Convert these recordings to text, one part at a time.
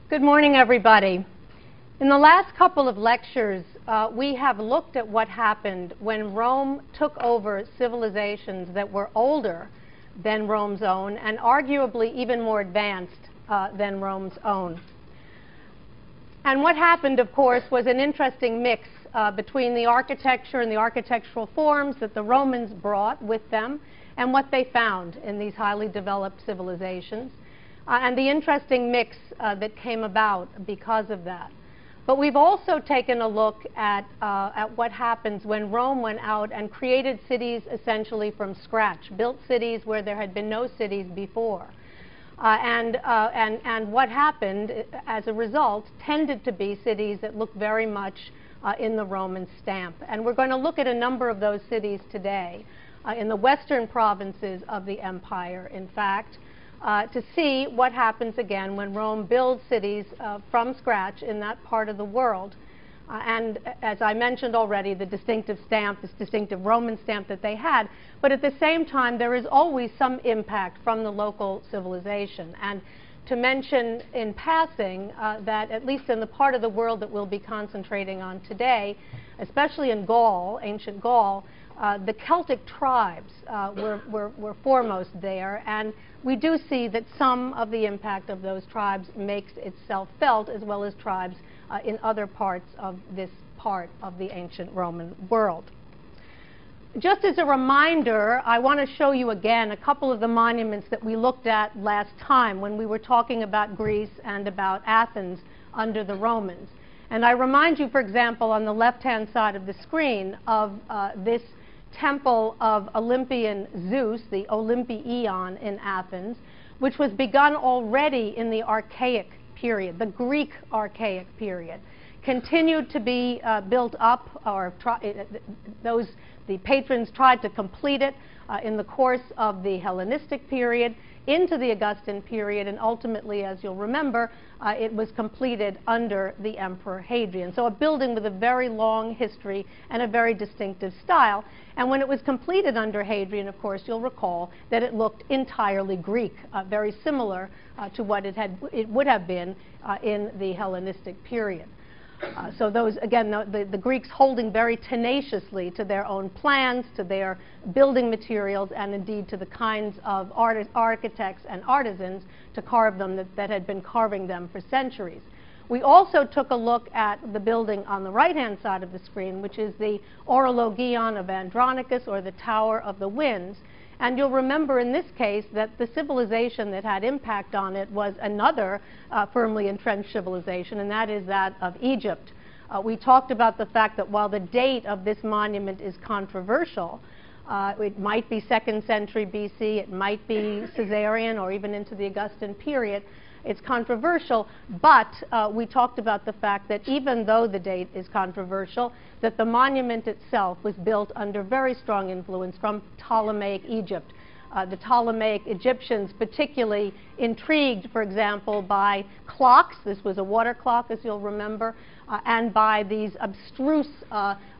Good morning, everybody. In the last couple of lectures, we have looked at what happened when Rome took over civilizations that were older than Rome's own and arguably even more advanced than Rome's own. And what happened, of course, was an interesting mix between the architecture and the architectural forms that the Romans brought with them and what they found in these highly developed civilizations. And the interesting mix that came about because of that. But we've also taken a look at what happens when Rome went out and created cities essentially from scratch, built cities where there had been no cities before. And what happened as a result tended to be cities that look very much in the Roman stamp. And we're going to look at a number of those cities today in the western provinces of the empire, in fact, to see what happens again when Rome builds cities from scratch in that part of the world. And as I mentioned already, the distinctive stamp, this distinctive Roman stamp that they had. But at the same time, there is always some impact from the local civilization. And to mention in passing that at least in the part of the world that we'll be concentrating on today, especially in Gaul, ancient Gaul, the Celtic tribes were foremost there, and we do see that some of the impact of those tribes makes itself felt, as well as tribes in other parts of this part of the ancient Roman world. Just as a reminder, I want to show you again a couple of the monuments that we looked at last time when we were talking about Greece and about Athens under the Romans. And I remind you, for example, on the left-hand side of the screen of this temple of Olympian Zeus, the Olympion in Athens, which was begun already in the Archaic period, the Greek Archaic period, continued to be built up, or the patrons tried to complete it in the course of the Hellenistic period, into the Augustan period, and ultimately, as you'll remember, it was completed under the Emperor Hadrian. So a building with a very long history and a very distinctive style. And when it was completed under Hadrian, of course, you'll recall that it looked entirely Greek, very similar to what it would have been in the Hellenistic period. So those, again, the Greeks holding very tenaciously to their own plans, to their building materials, and indeed to the kinds of architects and artisans to carve them that had been carving them for centuries. We also took a look at the building on the right-hand side of the screen, which is the Orologion of Andronicus, or the Tower of the Winds. And you'll remember in this case that the civilization that had impact on it was another firmly entrenched civilization, and that is that of Egypt. We talked about the fact that while the date of this monument is controversial, it might be 2nd century BC, it might be Caesarian, or even into the Augustan period. It's controversial, but we talked about the fact that even though the date is controversial, that the monument itself was built under very strong influence from Ptolemaic Egypt. The Ptolemaic Egyptians particularly intrigued, for example, by clocks. This was a water clock, as you'll remember, and by these abstruse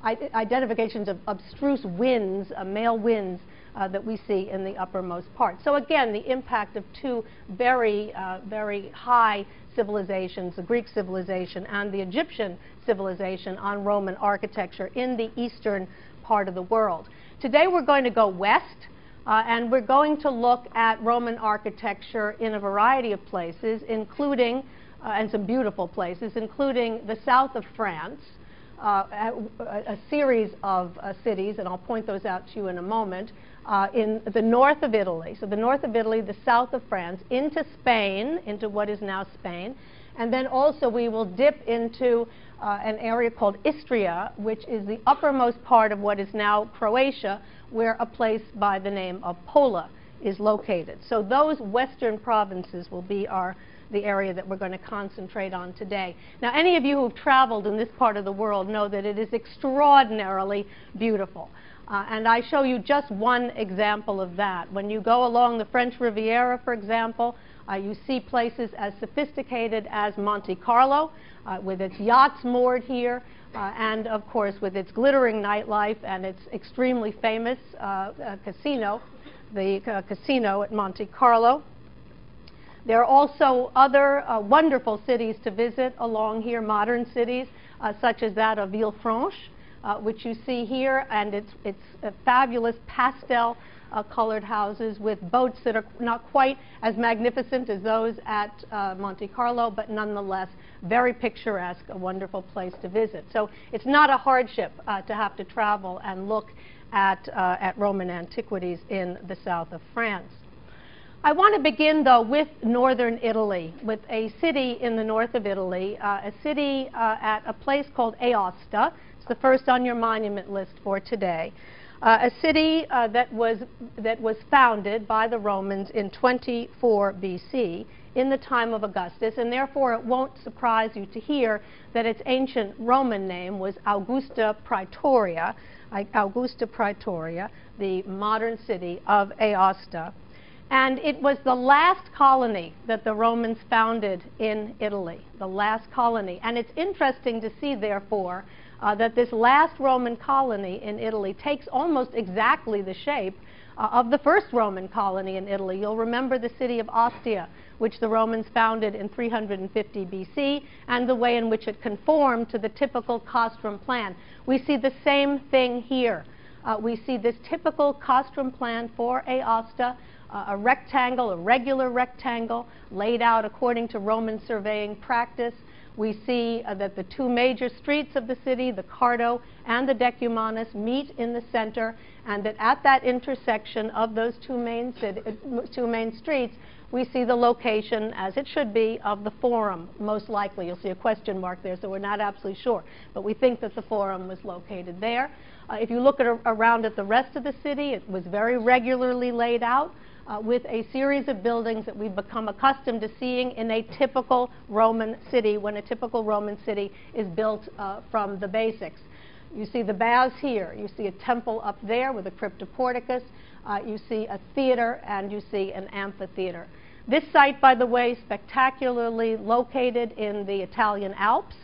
identifications of abstruse winds, male winds, that we see in the uppermost part. So again, the impact of two very high civilizations, the Greek civilization and the Egyptian civilization, on Roman architecture in the eastern part of the world. Today we're going to go west, and we're going to look at Roman architecture in a variety of places, including, and some beautiful places, including the south of France, a series of cities, and I'll point those out to you in a moment, in the north of Italy. So the north of Italy, the south of France, into Spain, into what is now Spain, and then also we will dip into an area called Istria, which is the uppermost part of what is now Croatia, where a place by the name of Pola is located. So those western provinces will be the area that we're going to concentrate on today. Now, any of you who've traveled in this part of the world know that it is extraordinarily beautiful. And I show you just one example of that. When you go along the French Riviera, for example, you see places as sophisticated as Monte Carlo, with its yachts moored here, and of course with its glittering nightlife and its extremely famous casino, the casino at Monte Carlo. There are also other wonderful cities to visit along here, modern cities, such as that of Villefranche, which you see here, and it's a fabulous pastel colored houses with boats that are not quite as magnificent as those at Monte Carlo, but nonetheless very picturesque, a wonderful place to visit. So it's not a hardship to have to travel and look at Roman antiquities in the south of France. I want to begin, though, with northern Italy, with a city in the north of Italy, a city at a place called Aosta. It's the first on your monument list for today. A city that was founded by the Romans in 24 BC in the time of Augustus, and therefore it won't surprise you to hear that its ancient Roman name was Augusta Praetoria, the modern city of Aosta. And it was the last colony that the Romans founded in Italy, the last colony. And it's interesting to see, therefore, that this last Roman colony in Italy takes almost exactly the shape of the first Roman colony in Italy. You'll remember the city of Ostia, which the Romans founded in 350 BC, and the way in which it conformed to the typical castrum plan. We see the same thing here. We see this typical castrum plan for Aosta, a rectangle, a regular rectangle, laid out according to Roman surveying practice. We see that the two major streets of the city, the Cardo and the Decumanus, meet in the center, and that at that intersection of those two main streets, we see the location, as it should be, of the Forum, most likely. You'll see a question mark there, so we're not absolutely sure. But we think that the Forum was located there. If you look around at the rest of the city, it was very regularly laid out with a series of buildings that we've become accustomed to seeing in a typical Roman city, when a typical Roman city is built from the basics. You see the baths here. You see a temple up there with a cryptoporticus. You see a theater, and you see an amphitheater. This site, by the way, spectacularly located in the Italian Alps.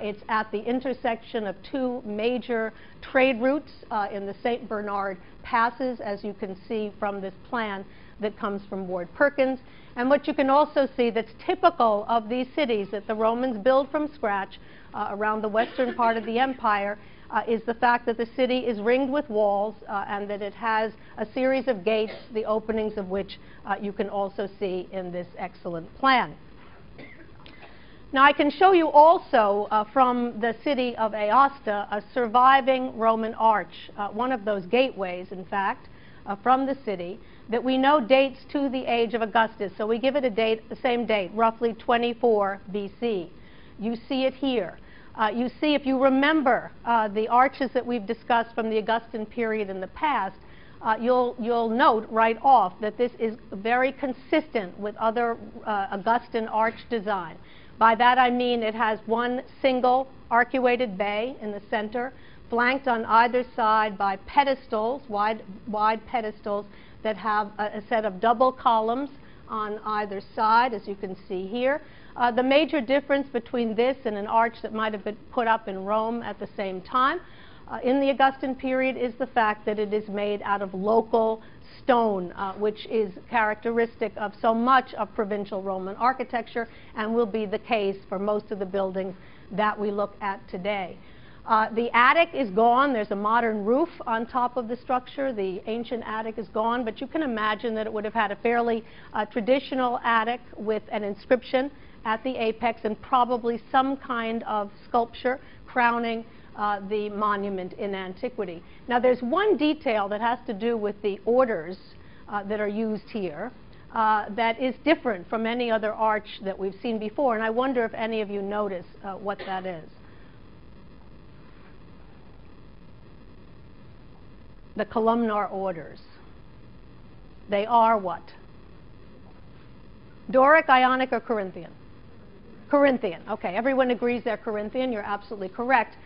It's at the intersection of two major trade routes in the St. Bernard passes, as you can see from this plan that comes from Ward Perkins. And what you can also see that's typical of these cities that the Romans build from scratch around the western part of the empire is the fact that the city is ringed with walls and that it has a series of gates, the openings of which you can also see in this excellent plan. Now, I can show you also from the city of Aosta a surviving Roman arch, one of those gateways, in fact, from the city that we know dates to the age of Augustus. So we give it a date, the same date, roughly 24 BC. You see it here. You see, if you remember the arches that we've discussed from the Augustan period in the past, you'll note right off that this is very consistent with other Augustan arch design. By that I mean it has one single arcuated bay in the center, flanked on either side by pedestals, wide pedestals that have a set of double columns on either side, as you can see here. The major difference between this and an arch that might have been put up in Rome at the same time in the Augustan period is the fact that it is made out of local stone, which is characteristic of so much of provincial Roman architecture and will be the case for most of the buildings that we look at today. The attic is gone. There's a modern roof on top of the structure. The ancient attic is gone, but you can imagine that it would have had a fairly traditional attic with an inscription at the apex and probably some kind of sculpture crowning the monument in antiquity. Now, there's one detail that has to do with the orders that are used here that is different from any other arch that we've seen before, and I wonder if any of you notice what that is. The columnar orders. They are what? Doric, Ionic, or Corinthian? Corinthian. Okay, everyone agrees they're Corinthian. You're absolutely correct.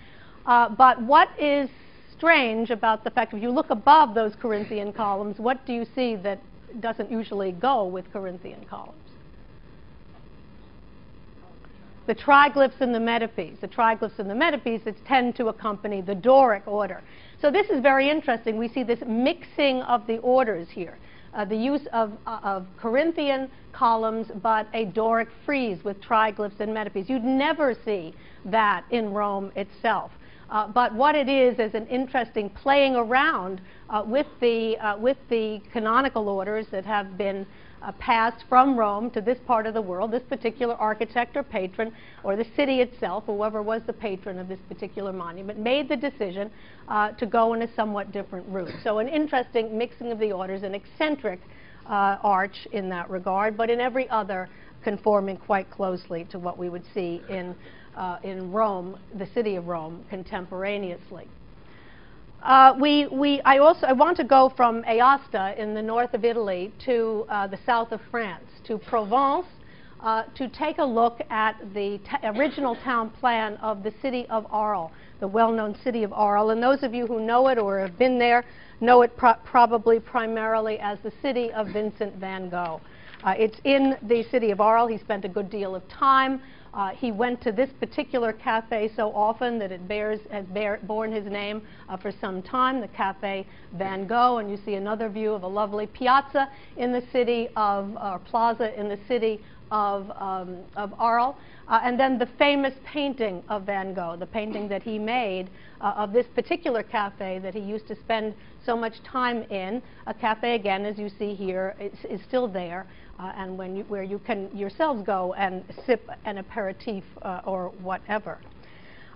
But what is strange about the fact, if you look above those Corinthian columns, what do you see that doesn't usually go with Corinthian columns? The triglyphs and the metopes. The triglyphs and the metopes that tend to accompany the Doric order. So this is very interesting. We see this mixing of the orders here. the use of Corinthian columns, but a Doric frieze with triglyphs and metopes. You'd never see that in Rome itself. But what it is an interesting playing around with the canonical orders that have been passed from Rome to this part of the world. This particular architect or patron, or the city itself, whoever was the patron of this particular monument, made the decision to go in a somewhat different route. So an interesting mixing of the orders, an eccentric arch in that regard, but in every other conforming quite closely to what we would see in Rome, the city of Rome, contemporaneously. I want to go from Aosta in the north of Italy to the south of France, to Provence, to take a look at the original town plan of the city of Arles, the well-known city of Arles. And those of you who know it or have been there know it probably primarily as the city of Vincent van Gogh. It's in the city of Arles. He spent a good deal of time. He went to this particular cafe so often that it has borne his name for some time, the Cafe Van Gogh. And you see another view of a lovely piazza in the city of, or plaza in the city of Arles. And then the famous painting of Van Gogh, the painting that he made of this particular cafe that he used to spend so much time in. A cafe, again, as you see here, is still there. And where you can yourselves go and sip an aperitif or whatever.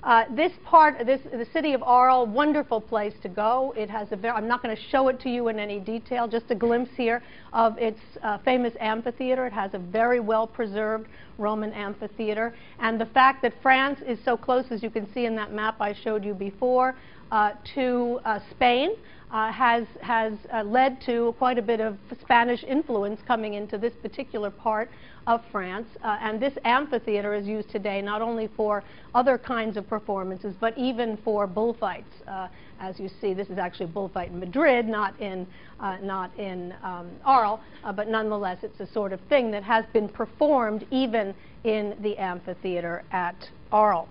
The city of Arles, wonderful place to go. It has I'm not going to show it to you in any detail, just a glimpse here of its famous amphitheater. It has a very well-preserved Roman amphitheater. And the fact that France is so close, as you can see in that map I showed you before, to Spain, has led to quite a bit of Spanish influence coming into this particular part of France. And this amphitheater is used today not only for other kinds of performances, but even for bullfights. As you see, this is actually a bullfight in Madrid, not in Arles, but nonetheless, it's a sort of thing that has been performed even in the amphitheater at Arles.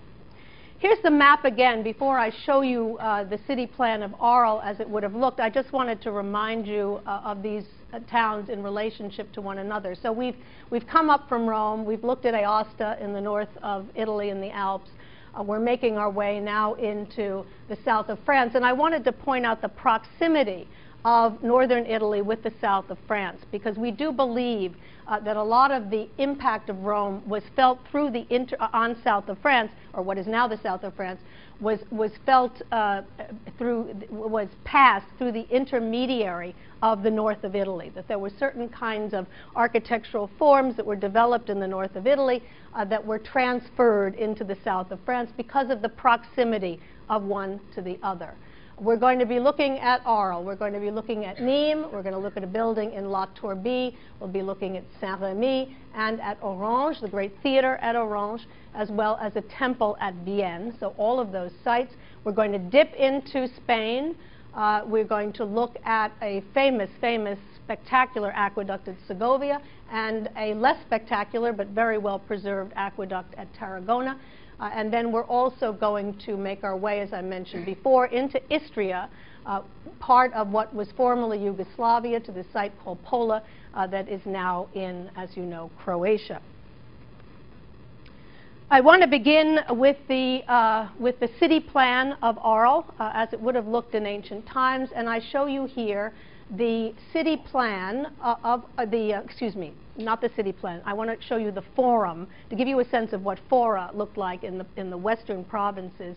Here's the map again. Before I show you the city plan of Arles as it would have looked, I just wanted to remind you of these towns in relationship to one another. So we've come up from Rome. We've looked at Aosta in the north of Italy in the Alps. We're making our way now into the south of France. And I wanted to point out the proximity of northern Italy with the south of France, because we do believe that a lot of the impact of Rome was felt through the on south of France, or what is now the south of France, was passed through the intermediary of the north of Italy. That there were certain kinds of architectural forms that were developed in the north of Italy that were transferred into the south of France because of the proximity of one to the other. We're going to be looking at Arles. We're going to be looking at Nîmes. We're going to look at a building in La Tourbie. We'll be looking at Saint-Rémy and at Orange, the great theater at Orange, as well as a temple at Vienne. So all of those sites. We're going to dip into Spain. We're going to look at a famous, spectacular aqueduct at Segovia and a less spectacular but very well preserved aqueduct at Tarragona. And then we're also going to make our way, as I mentioned before, into Istria, part of what was formerly Yugoslavia, to the site called Pola that is now in, as you know, Croatia. I want to begin with the city plan of Arles, as it would have looked in ancient times, and I show you here the city plan excuse me, not the city plan. I want to show you the forum to give you a sense of what fora looked like in the western provinces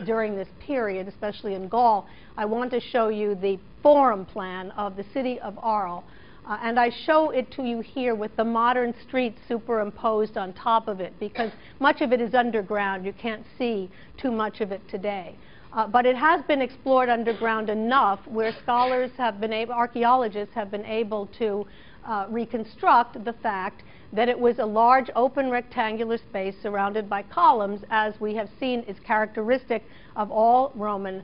during this period, especially in Gaul. I want to show you the forum plan of the city of Arles, and I show it to you here with the modern streets superimposed on top of it, because much of it is underground. You can't see too much of it today. But it has been explored underground enough where scholars have been able, archaeologists have been able to reconstruct the fact that it was a large open rectangular space surrounded by columns, as we have seen is characteristic of all Roman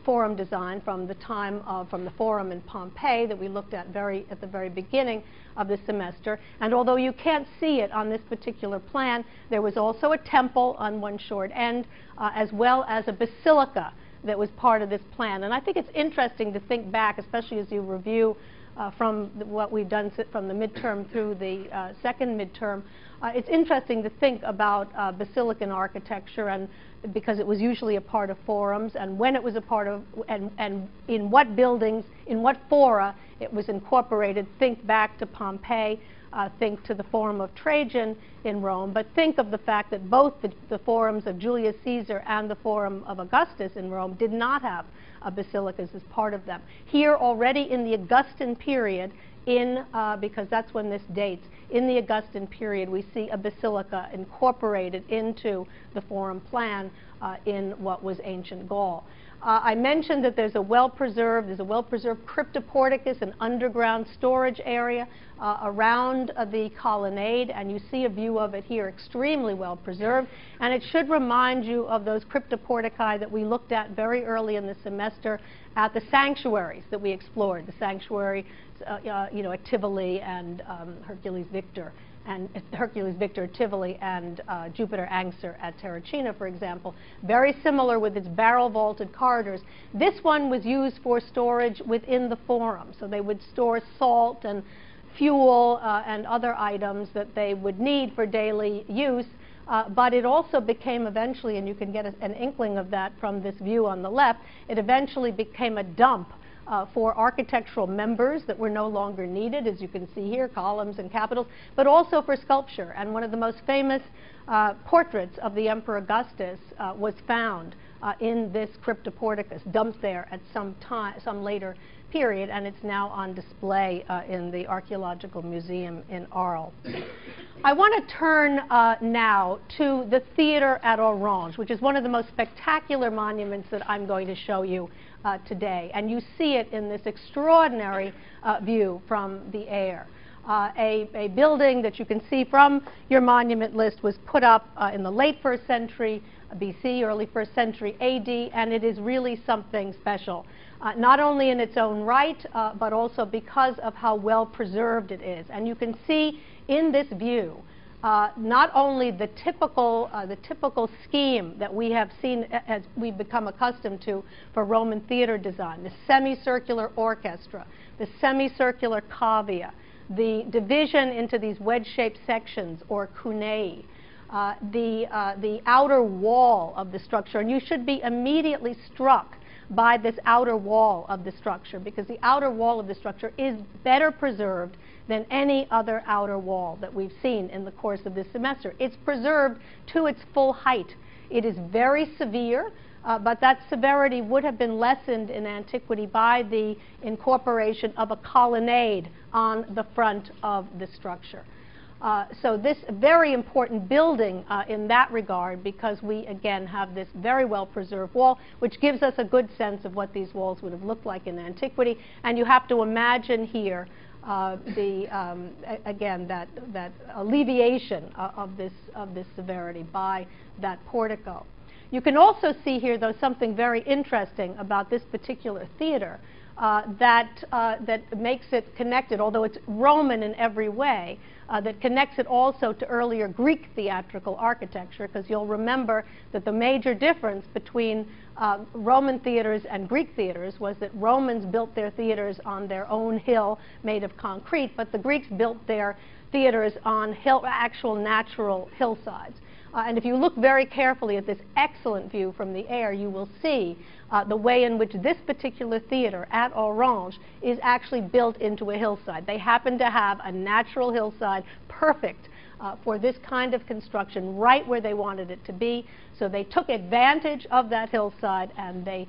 forum design from the time from the forum in Pompeii that we looked at at the very beginning of the semester. And although you can't see it on this particular plan, there was also a temple on one short end, as well as a basilica that was part of this plan. And I think it's interesting to think back, especially as you review from what we've done from the midterm through the second midterm, it's interesting to think about basilican architecture, and because it was usually a part of forums, and when it was a part of, and in what buildings, in what fora it was incorporated. Think back to Pompeii, think to the Forum of Trajan in Rome, but think of the fact that both the forums of Julius Caesar and the Forum of Augustus in Rome did not have basilicas as part of them. Here, already in the Augustan period, because that's when this dates, in the Augustan period, we see a basilica incorporated into the forum plan in what was ancient Gaul. I mentioned that there's a well-preserved cryptoporticus, an underground storage area around the colonnade, and you see a view of it here, extremely well preserved. And it should remind you of those cryptoportici that we looked at very early in the semester at the sanctuaries that we explored, the sanctuary at Tivoli and Hercules Victor at Tivoli and Jupiter Angser at Terracina, for example. Very similar with its barrel-vaulted corridors. This one was used for storage within the forum, so they would store salt and fuel and other items that they would need for daily use. But it also became eventually, and you can get an inkling of that from this view on the left, it eventually became a dump for architectural members that were no longer needed, as you can see here, columns and capitals, but also for sculpture. And one of the most famous portraits of the Emperor Augustus was found in this cryptoporticus, dumped there at some later period, and it's now on display in the Archaeological Museum in Arles. I want to turn now to the theater at Orange, which is one of the most spectacular monuments that I'm going to show you today. And you see it in this extraordinary view from the air. A building that you can see from your monument list was put up in the late 1st century BC, early 1st century AD, and it is really something special. Not only in its own right, but also because of how well preserved it is. And you can see in this view not only the typical scheme that we have seen as we've become accustomed to for Roman theater design, the semicircular orchestra, the semicircular cavea, the division into these wedge-shaped sections, or cunei, the outer wall of the structure. And you should be immediately struck by this outer wall of the structure, because the outer wall of the structure is better preserved than any other outer wall that we've seen in the course of this semester. It's preserved to its full height. It is very severe, but that severity would have been lessened in antiquity by the incorporation of a colonnade on the front of the structure. So this very important building in that regard, because we again have this very well preserved wall, which gives us a good sense of what these walls would have looked like in antiquity. And you have to imagine here again that alleviation of this severity by that portico. You can also see here, though, something very interesting about this particular theater that makes it connected, although it's Roman in every way, that connects it also to earlier Greek theatrical architecture, because you'll remember that the major difference between Roman theaters and Greek theaters was that Romans built their theaters on their own hill made of concrete, but the Greeks built their theaters on actual natural hillsides. And if you look very carefully at this excellent view from the air, you will see the way in which this particular theater at Orange is actually built into a hillside. They happen to have a natural hillside perfect for this kind of construction right where they wanted it to be. So they took advantage of that hillside, and they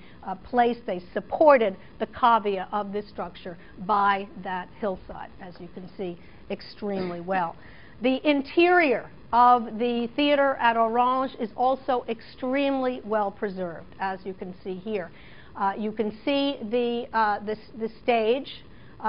supported the cavea of this structure by that hillside, as you can see extremely well. The interior of the theater at Orange is also extremely well preserved, as you can see here. You can see the stage.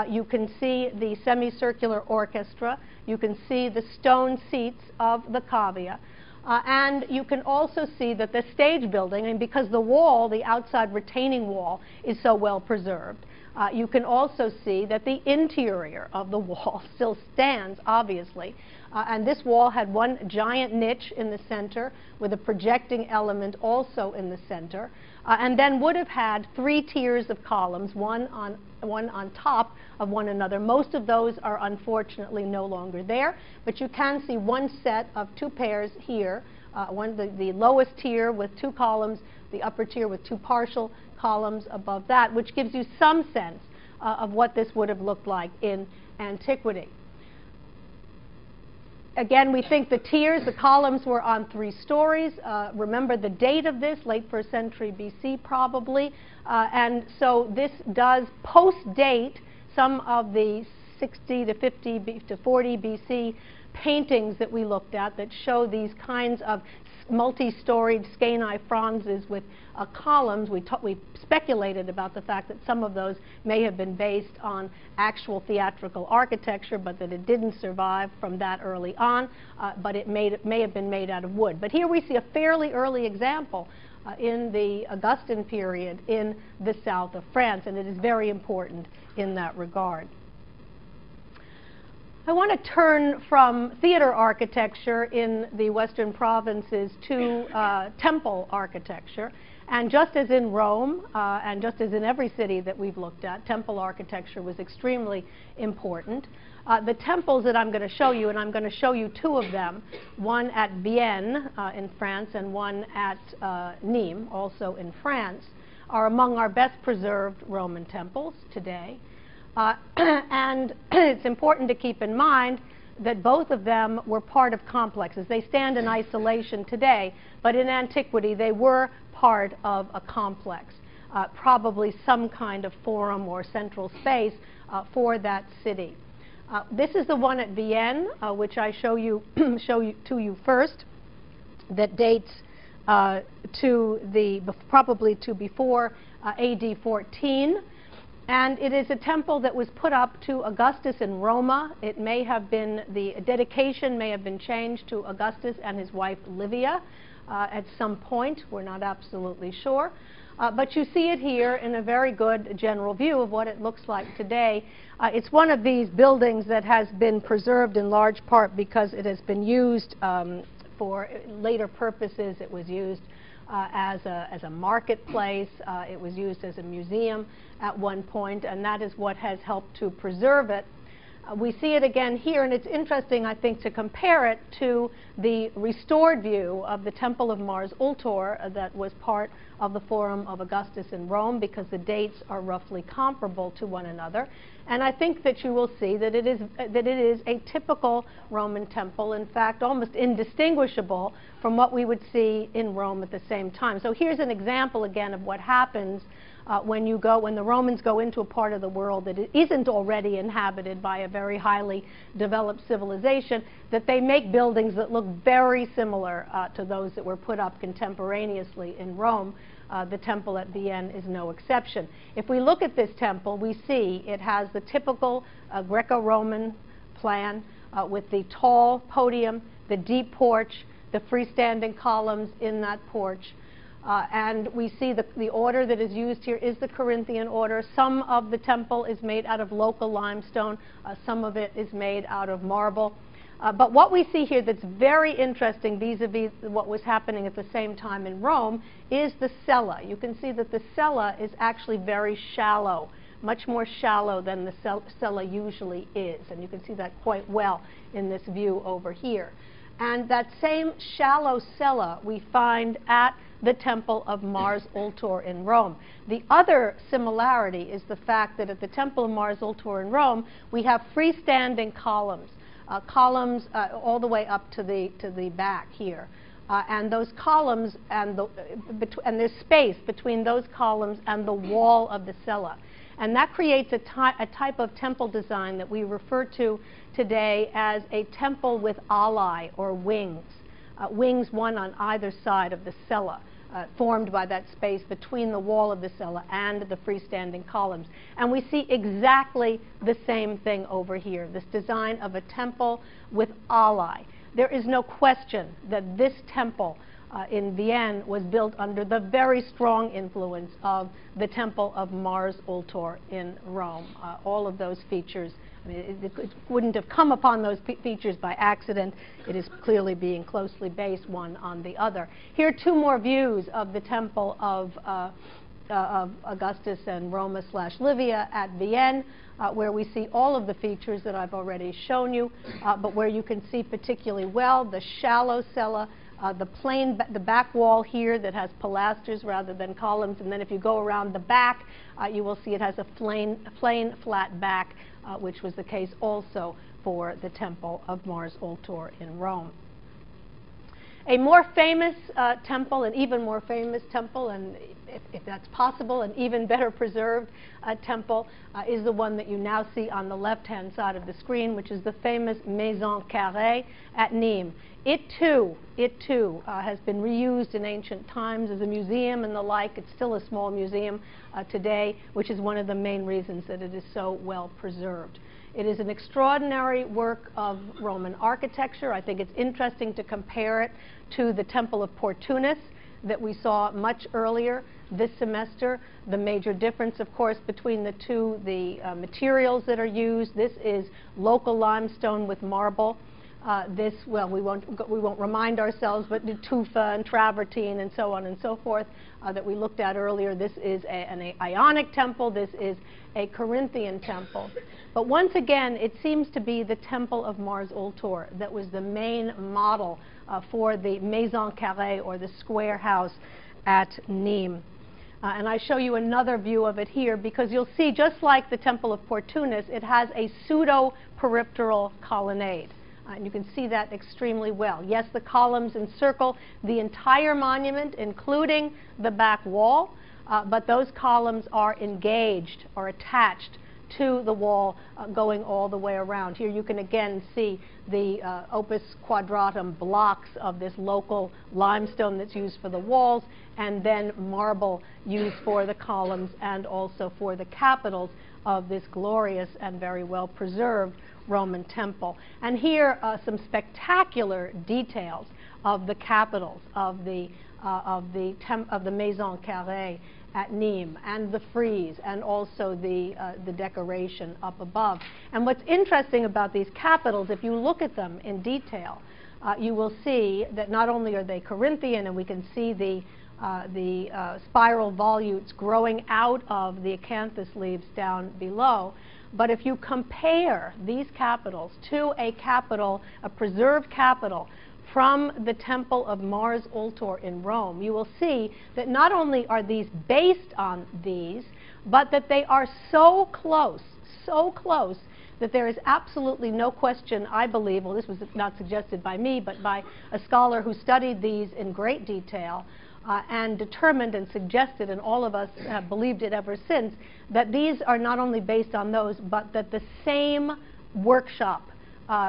You can see the semicircular orchestra. You can see the stone seats of the cavea. And you can also see that the stage building, and because the wall, the outside retaining wall, is so well preserved, you can also see that the interior of the wall still stands, obviously. And this wall had one giant niche in the center with a projecting element also in the center, and then would have had 3 tiers of columns, one on top of one another. Most of those are unfortunately no longer there, but you can see one set of 2 pairs here, the lowest tier with 2 columns, the upper tier with 2 partial columns above that, which gives you some sense of what this would have looked like in antiquity. Again, we think the tiers, the columns were on 3 stories. Remember the date of this, late 1st century BC probably. And so this does post-date some of the 60 to 50 to 40 BC paintings that we looked at that show these kinds of multi-storied scaeni fronzes with columns. We speculated about the fact that some of those may have been based on actual theatrical architecture, but that it didn't survive from that early on, but it may have been made out of wood. But here we see a fairly early example in the Augustan period in the south of France, and it is very important in that regard. I want to turn from theater architecture in the Western provinces to temple architecture. And just as in Rome, and just as in every city that we've looked at, temple architecture was extremely important. The temples that I'm going to show you, and I'm going to show you 2 of them, one at Vienne in France and one at Nîmes, also in France, are among our best preserved Roman temples today. And it's important to keep in mind that both of them were part of complexes. They stand in isolation today, but in antiquity they were part of a complex, probably some kind of forum or central space for that city. This is the one at Vienne, which I show you to you first, that dates probably to before AD 14. And it is a temple that was put up to Augustus in Roma. It may have been, the dedication may have been changed to Augustus and his wife Livia at some point. We're not absolutely sure. But you see it here in a very good general view of what it looks like today. It's one of these buildings that has been preserved in large part because it has been used for later purposes. It was used as a marketplace. It was used as a museum at one point, and that is what has helped to preserve it. We see it again here, and it's interesting, I think, to compare it to the restored view of the Temple of Mars Ultor that was part of the Forum of Augustus in Rome, because the dates are roughly comparable to one another. And I think that you will see that it is a typical Roman temple, in fact, almost indistinguishable from what we would see in Rome at the same time. So here's an example again of what happens when the Romans go into a part of the world that isn't already inhabited by a very highly developed civilization, that they make buildings that look very similar to those that were put up contemporaneously in Rome. The temple at Vienne is no exception. If we look at this temple, we see it has the typical Greco-Roman plan with the tall podium, the deep porch, the freestanding columns in that porch. And we see the order that is used here is the Corinthian order. Some of the temple is made out of local limestone. Some of it is made out of marble. But what we see here that's very interesting vis-a-vis what was happening at the same time in Rome is the cella. You can see that the cella is actually very shallow, much more shallow than the cella usually is. And you can see that quite well in this view over here. And that same shallow cella we find at the Temple of Mars Ultor in Rome. The other similarity is the fact that at the Temple of Mars Ultor in Rome, we have freestanding columns, all the way up to the back here. And those columns and there's space between those columns and the wall of the cella. And that creates a type of temple design that we refer to today as a temple with alae, or wings. Wings, one on either side of the cella, formed by that space between the wall of the cella and the freestanding columns. And we see exactly the same thing over here, this design of a temple with alae. There is no question that this temple in Vienne was built under the very strong influence of the Temple of Mars Ultor in Rome. All of those features I mean, it wouldn't have come upon those features by accident. It is clearly being closely based one on the other. Here are two more views of the temple of Augustus and Roma/Livia at Vienne, where we see all of the features that I've already shown you, but where you can see particularly well the shallow cella, the back wall here that has pilasters rather than columns, and then if you go around the back, you will see it has a plain flat back, which was the case also for the temple of Mars Ultor in Rome. A more famous temple, an even more famous temple, and if that's possible, an even better preserved temple, is the one that you now see on the left-hand side of the screen, which is the famous Maison Carrée at Nîmes. It too has been reused in ancient times as a museum and the like. It's still a small museum today, which is one of the main reasons that it is so well preserved. It is an extraordinary work of Roman architecture. I think it's interesting to compare it to the Temple of Portunus that we saw much earlier this semester. The major difference, of course, between the two, the materials that are used. This is local limestone with marble. This, well, we won't remind ourselves, but the tufa and travertine and so on and so forth that we looked at earlier. This is an Ionic temple. This is a Corinthian temple. But once again, it seems to be the temple of Mars Ultor that was the main model for the Maison Carrée, or the square house at Nîmes. And I show you another view of it here because you'll see, just like the Temple of Portunus, it has a pseudo-peripteral colonnade. And you can see that extremely well. Yes, the columns encircle the entire monument, including the back wall, but those columns are engaged or attached to the wall going all the way around. Here you can again see the opus quadratum blocks of this local limestone that's used for the walls, and then marble used for the columns and also for the capitals of this glorious and very well preserved Roman temple. And here some spectacular details of the capitals of the Maison Carrée at Nîmes, and the frieze, and also the decoration up above. And what's interesting about these capitals, if you look at them in detail, you will see that not only are they Corinthian, and we can see the spiral volutes growing out of the acanthus leaves down below, but if you compare these capitals to a preserved capital from the Temple of Mars Ultor in Rome, you will see that not only are these based on these, but that they are so close that there is absolutely no question, I believe, well, this was not suggested by me, but by a scholar who studied these in great detail and determined and suggested, and all of us have believed it ever since, that these are not only based on those, but that the same workshop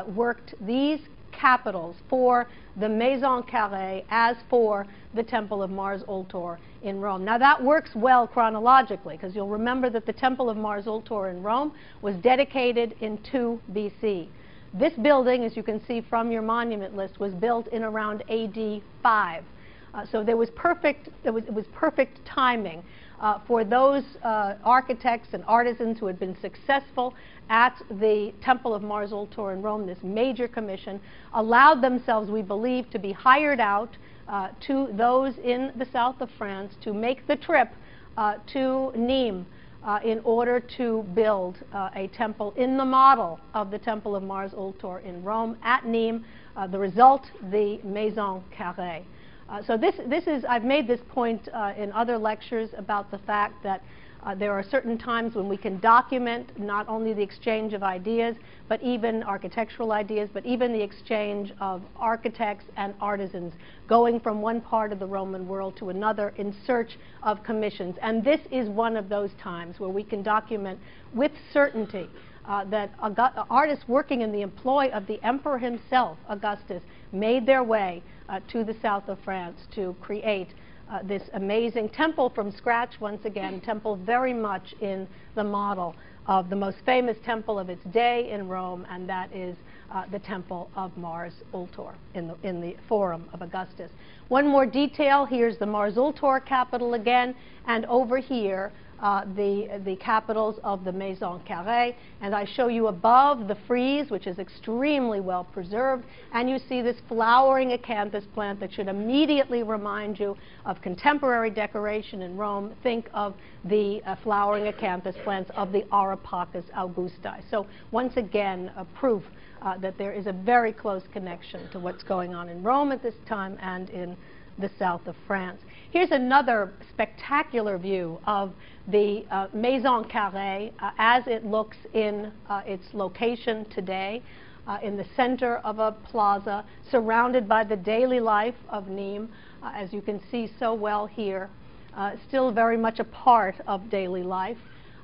worked these capitals for the Maison Carrée as for the Temple of Mars Ultor in Rome. Now that works well chronologically, because you'll remember that the Temple of Mars Ultor in Rome was dedicated in 2 BC. This building, as you can see from your monument list, was built in around AD 5. So it was perfect timing for those architects and artisans who had been successful at the Temple of Mars Ultor in Rome. This major commission allowed themselves, we believe, to be hired out to those in the south of France to make the trip to Nîmes in order to build a temple in the model of the Temple of Mars Ultor in Rome at Nîmes. The result, the Maison Carrée. So this is, I've made this point in other lectures about the fact that there are certain times when we can document not only the exchange of ideas, but even architectural ideas, but even the exchange of architects and artisans going from one part of the Roman world to another in search of commissions. And this is one of those times where we can document with certainty that artists working in the employ of the emperor himself, Augustus, made their way to the south of France to create this amazing temple from scratch, once again, temple very much in the model of the most famous temple of its day in Rome, and that is the Temple of Mars Ultor in the Forum of Augustus. One more detail, here's the Mars Ultor capital again, and over here the capitals of the Maison Carrée, and I show you above the frieze, which is extremely well preserved, and you see this flowering acanthus plant that should immediately remind you of contemporary decoration in Rome. Think of the flowering acanthus plants of the Arapacus Augusti. So once again, a proof that there is a very close connection to what's going on in Rome at this time and in the south of France. Here's another spectacular view of the Maison Carrée as it looks in its location today, in the center of a plaza, surrounded by the daily life of Nîmes, as you can see so well here, still very much a part of daily life.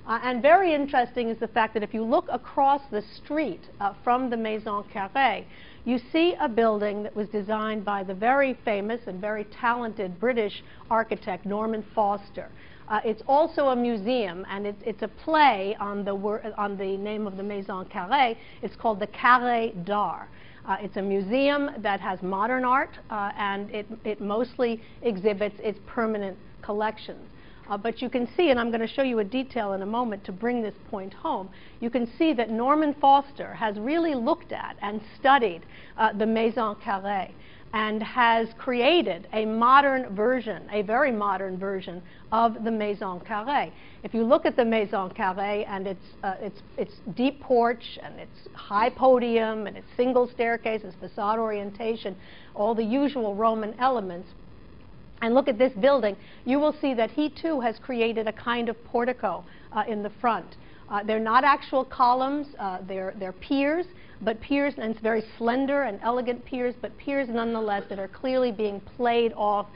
And very interesting is the fact that if you look across the street from the Maison Carrée, you see a building that was designed by the very famous and very talented British architect Norman Foster. It's also a museum, and it's a play on the name of the Maison Carrée. It's called the Carré d'Art. It's a museum that has modern art, and it mostly exhibits its permanent collections. But you can see, and I'm going to show you a detail in a moment to bring this point home, you can see that Norman Foster has really looked at and studied the Maison Carrée and has created a modern version, a very modern version of the Maison Carrée. If you look at the Maison Carrée and its deep porch and its high podium and its single staircase, its facade orientation, all the usual Roman elements, and look at this building, you will see that he too has created a kind of portico in the front. They're not actual columns, they're piers, but piers, and it's very slender and elegant piers, but piers nonetheless that are clearly being played off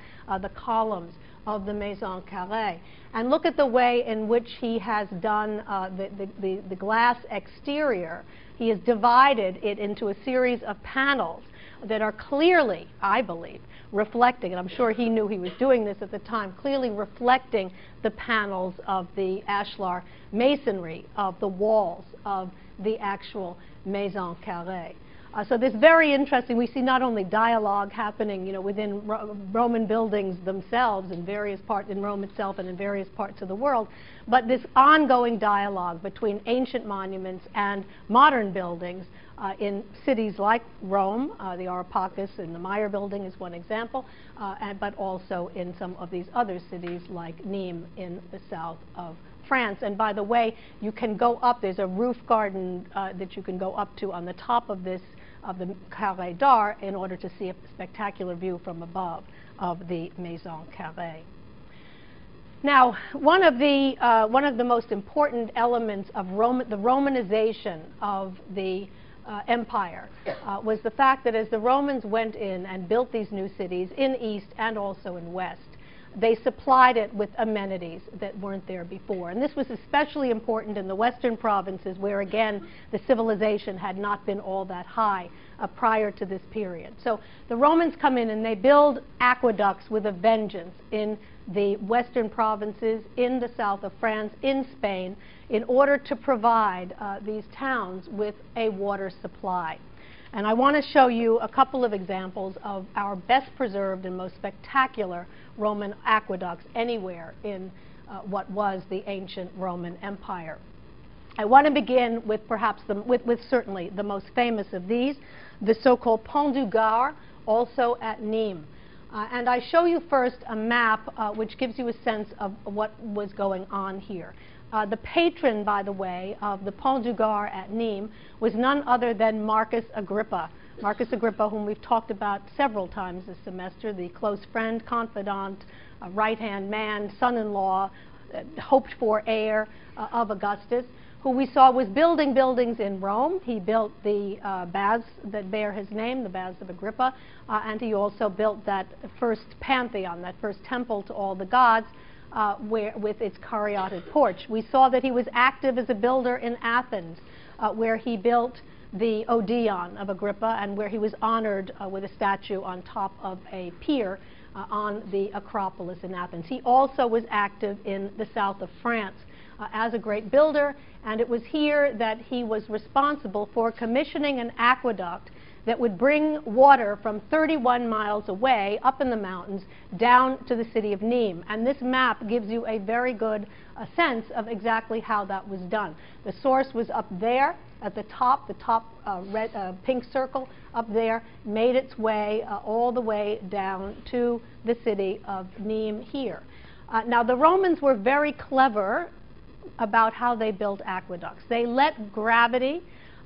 the columns of the Maison Carrée. And look at the way in which he has done the glass exterior. He has divided it into a series of panels that are clearly, I believe, reflecting, and I'm sure he knew he was doing this at the time, clearly reflecting the panels of the ashlar masonry of the walls of the actual Maison Carrée. So this very interesting, we see not only dialogue happening, you know, within Roman buildings themselves in various parts, in Rome itself and in various parts of the world, but this ongoing dialogue between ancient monuments and modern buildings in cities like Rome, the Arapacus and the Meyer building is one example, but also in some of these other cities like Nîmes in the south of France. And by the way, you can go up, there's a roof garden that you can go up to on the top of this, of the Carré d'Art, in order to see a spectacular view from above of the Maison Carrée. Now, one of the most important elements of the Romanization of the empire was the fact that as the Romans went in and built these new cities in East and also in West, they supplied it with amenities that weren't there before. And this was especially important in the western provinces where, again, the civilization had not been all that high prior to this period. So the Romans come in and they build aqueducts with a vengeance in the western provinces, in the south of France, in Spain, in order to provide these towns with a water supply. And I want to show you a couple of examples of our best preserved and most spectacular Roman aqueducts anywhere in what was the ancient Roman Empire. I want to begin with perhaps with certainly the most famous of these, the so-called Pont du Gard, also at Nîmes. And I show you first a map which gives you a sense of what was going on here. The patron, by the way, of the Pont du Gard at Nîmes was none other than Marcus Agrippa. Marcus Agrippa, whom we've talked about several times this semester, the close friend, confidant, right-hand man, son-in-law, hoped-for heir of Augustus, who we saw was building buildings in Rome. He built the baths that bear his name, the baths of Agrippa, and he also built that first pantheon, that first temple to all the gods, with its caryatid porch. We saw that he was active as a builder in Athens, where he built the Odeon of Agrippa and where he was honored with a statue on top of a pier on the Acropolis in Athens. He also was active in the south of France as a great builder, and it was here that he was responsible for commissioning an aqueduct that would bring water from 31 miles away up in the mountains down to the city of Nîmes. And this map gives you a very good sense of exactly how that was done. The source was up there at the top pink circle up there, made its way all the way down to the city of Nîmes here. Now the Romans were very clever about how they built aqueducts. They let gravity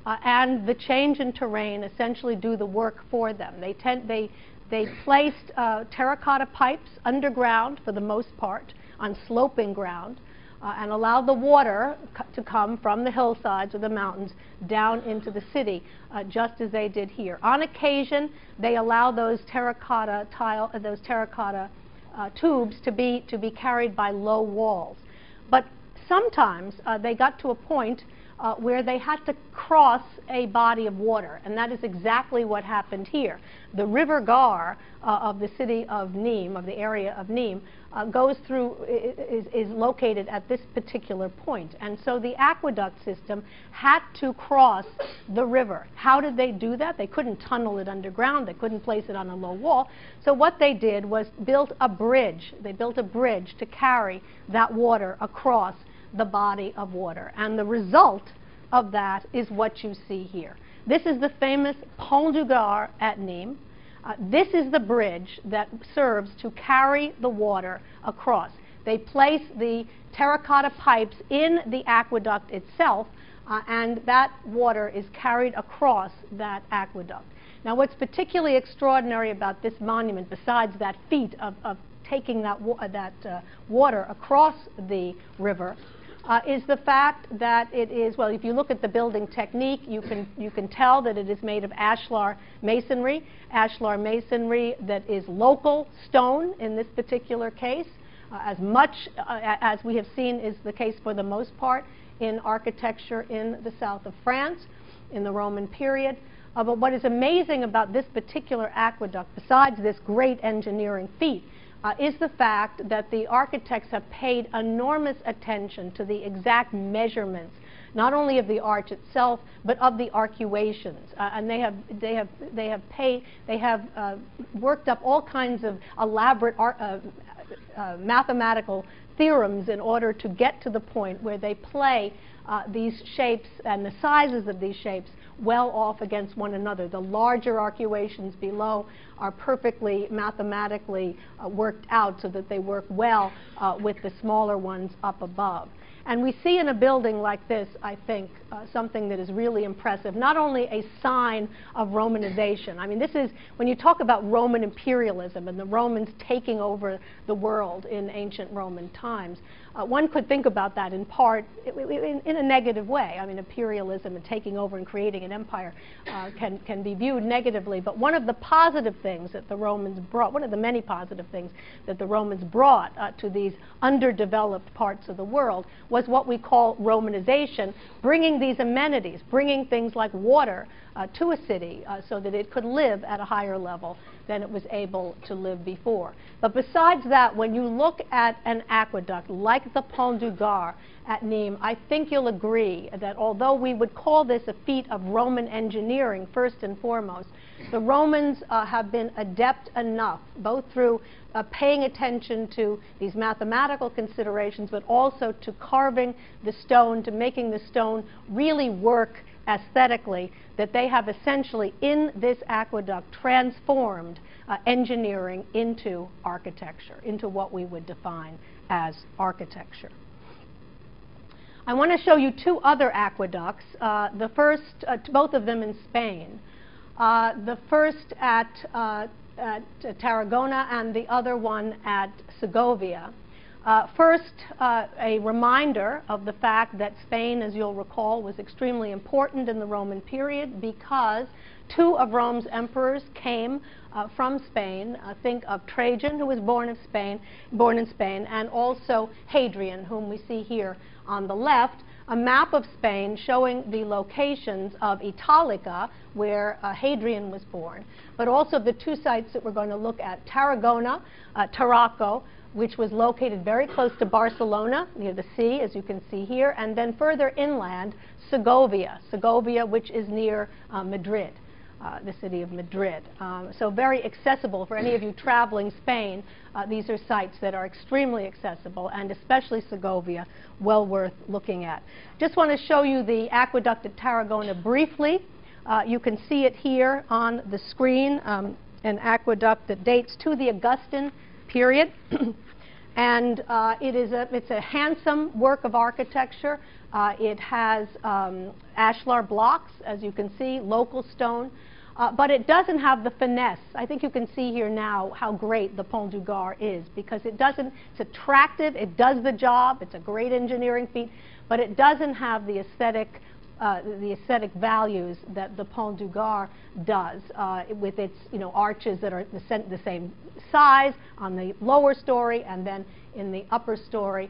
and the change in terrain essentially do the work for them. They placed terracotta pipes underground for the most part on sloping ground and allowed the water to come from the hillsides or the mountains down into the city, just as they did here. On occasion, they allow those terracotta tubes to be carried by low walls. But sometimes they got to a point where they had to cross a body of water, and that is exactly what happened here. The river Gar of the city of Nîmes, of the area of Nîmes, goes through, is located at this particular point. And so the aqueduct system had to cross the river. How did they do that? They couldn't tunnel it underground. They couldn't place it on a low wall. So what they did was built a bridge. They built a bridge to carry that water across the body of water. And the result of that is what you see here. This is the famous Pont du Gard at Nîmes. This is the bridge that serves to carry the water across. They place the terracotta pipes in the aqueduct itself, and that water is carried across that aqueduct. Now, what's particularly extraordinary about this monument, besides that feat of taking that water across the river, is the fact that it is, well, if you look at the building technique, you can tell that it is made of ashlar masonry that is local stone in this particular case, as much as we have seen is the case for the most part in architecture in the south of France in the Roman period. But what is amazing about this particular aqueduct, besides this great engineering feat, is the fact that the architects have paid enormous attention to the exact measurements, not only of the arch itself, but of the arcuations. And they have worked up all kinds of elaborate mathematical theorems in order to get to the point where they play these shapes and the sizes of these shapes well off against one another. The larger arcuations below are perfectly mathematically worked out so that they work well with the smaller ones up above. And we see in a building like this, I think, something that is really impressive, not only a sign of Romanization. I mean, this is, when you talk about Roman imperialism and the Romans taking over the world in ancient Roman times, one could think about that in part in a negative way. I mean, imperialism and taking over and creating an empire can be viewed negatively. But one of the positive things that the Romans brought, one of the many positive things that the Romans brought to these underdeveloped parts of the world was what we call Romanization, bringing these amenities, bringing things like water to a city so that it could live at a higher level than it was able to live before. But besides that, when you look at an aqueduct like the Pont du Gard at Nîmes, I think you'll agree that although we would call this a feat of Roman engineering first and foremost, the Romans have been adept enough, both through paying attention to these mathematical considerations, but also to carving the stone, to making the stone really work aesthetically, that they have essentially in this aqueduct transformed engineering into architecture, into what we would define as architecture. I want to show you two other aqueducts, the first, both of them in Spain. The first at Tarragona and the other one at Segovia. First, a reminder of the fact that Spain, as you'll recall, was extremely important in the Roman period because two of Rome's emperors came from Spain. Think of Trajan, who was born in Spain, and also Hadrian, whom we see here on the left. A map of Spain showing the locations of Italica, where Hadrian was born, but also the two sites that we're going to look at, Tarragona, Tarraco, which was located very close to Barcelona, near the sea, as you can see here, and then further inland, Segovia, which is near Madrid. the city of Madrid. So very accessible for any of you traveling Spain. These are sites that are extremely accessible, and especially Segovia, well worth looking at. Just want to show you the aqueduct at Tarragona briefly. You can see it here on the screen, an aqueduct that dates to the Augustan period. And it's a handsome work of architecture. It has ashlar blocks, as you can see, local stone. But it doesn't have the finesse. I think you can see here now how great the Pont du Gard is, because it's attractive, it does the job, it's a great engineering feat, but it doesn't have the aesthetic values that the Pont du Gard does, with its arches that are the same size on the lower story, and then in the upper story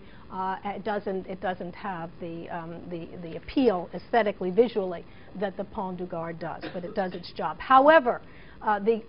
it doesn't have the appeal aesthetically, visually, that the Pont du Gard does, but it does its job. However, the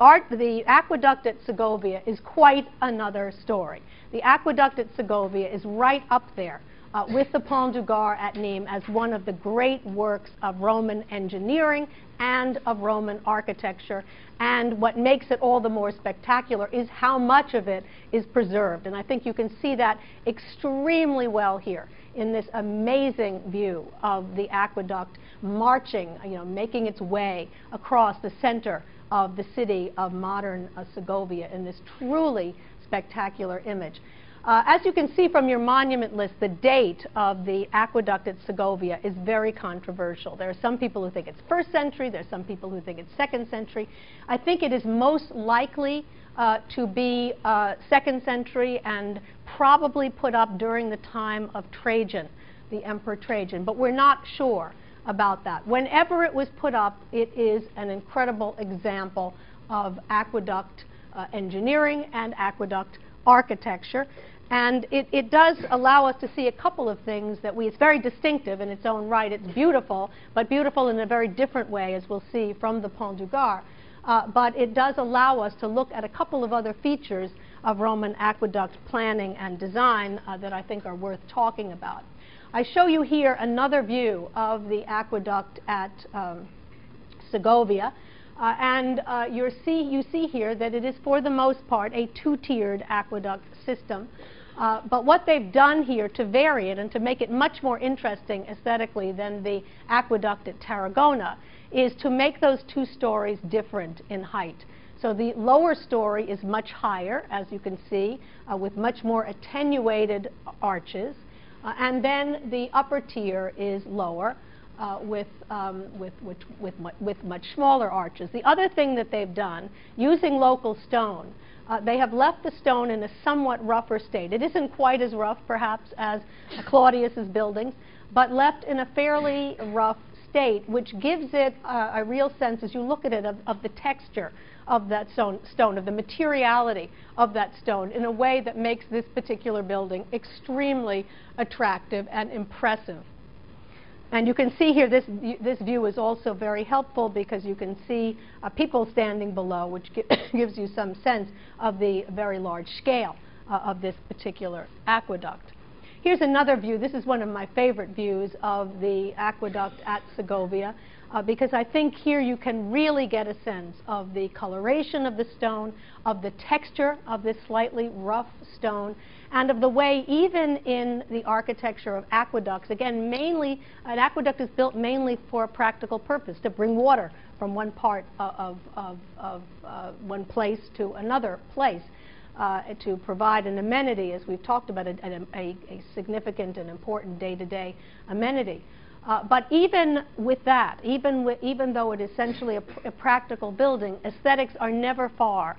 aqueduct at Segovia is quite another story. The aqueduct at Segovia is right up there with the Pont du Gard at Nîmes as one of the great works of Roman engineering and of Roman architecture. And what makes it all the more spectacular is how much of it is preserved. And I think you can see that extremely well here in this amazing view of the aqueduct marching, making its way across the center of the city of modern Segovia in this truly spectacular image. As you can see from your monument list, the date of the aqueduct at Segovia is very controversial. There are some people who think it's 1st century. There are some people who think it's 2nd century. I think it is most likely to be 2nd century and probably put up during the time of Trajan, the Emperor Trajan. But we're not sure about that. Whenever it was put up, it is an incredible example of aqueduct engineering and aqueduct architecture. And it does allow us to see a couple of things that it's very distinctive in its own right. It's beautiful, but beautiful in a very different way, as we'll see from the Pont du Gard. But it does allow us to look at a couple of other features of Roman aqueduct planning and design that I think are worth talking about. I show you here another view of the aqueduct at Segovia. You see here that it is, for the most part, a two-tiered aqueduct system. But what they've done here to vary it and to make it much more interesting aesthetically than the aqueduct at Tarragona is to make those two stories different in height. So the lower story is much higher, as you can see, with much more attenuated arches. And then the upper tier is lower, with much smaller arches. The other thing that they've done, using local stone, they have left the stone in a somewhat rougher state. It isn't quite as rough, perhaps, as Claudius's buildings, but left in a fairly rough state, which gives it a real sense, as you look at it, of the texture of that stone, of the materiality of that stone, in a way that makes this particular building extremely attractive and impressive. And you can see here, this view is also very helpful because you can see people standing below, which gives you some sense of the very large scale of this particular aqueduct. Here's another view. This is one of my favorite views of the aqueduct at Segovia, because I think here you can really get a sense of the coloration of the stone, of the texture of this slightly rough stone, and of the way, even in the architecture of aqueducts, again, mainly, an aqueduct is built mainly for a practical purpose, to bring water from one part of one place to another place, to provide an amenity, as we've talked about, a significant and important day-to-day amenity. But even with that, even though it is essentially a practical building, aesthetics are never far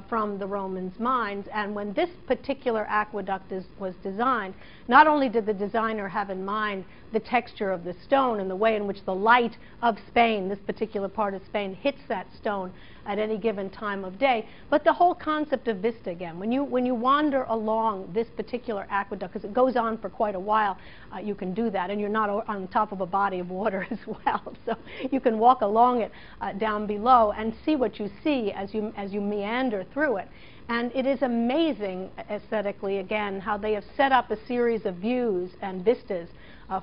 from the Romans' minds. And when this particular aqueduct was designed, not only did the designer have in mind the texture of the stone and the way in which the light of Spain, this particular part of Spain, hits that stone at any given time of day, but the whole concept of vista again. When you wander along this particular aqueduct, because it goes on for quite a while, you can do that, and you're not on top of a body of water as well. So you can walk along it down below and see what you see as you meander through it. And it is amazing aesthetically, again, how they have set up a series of views and vistas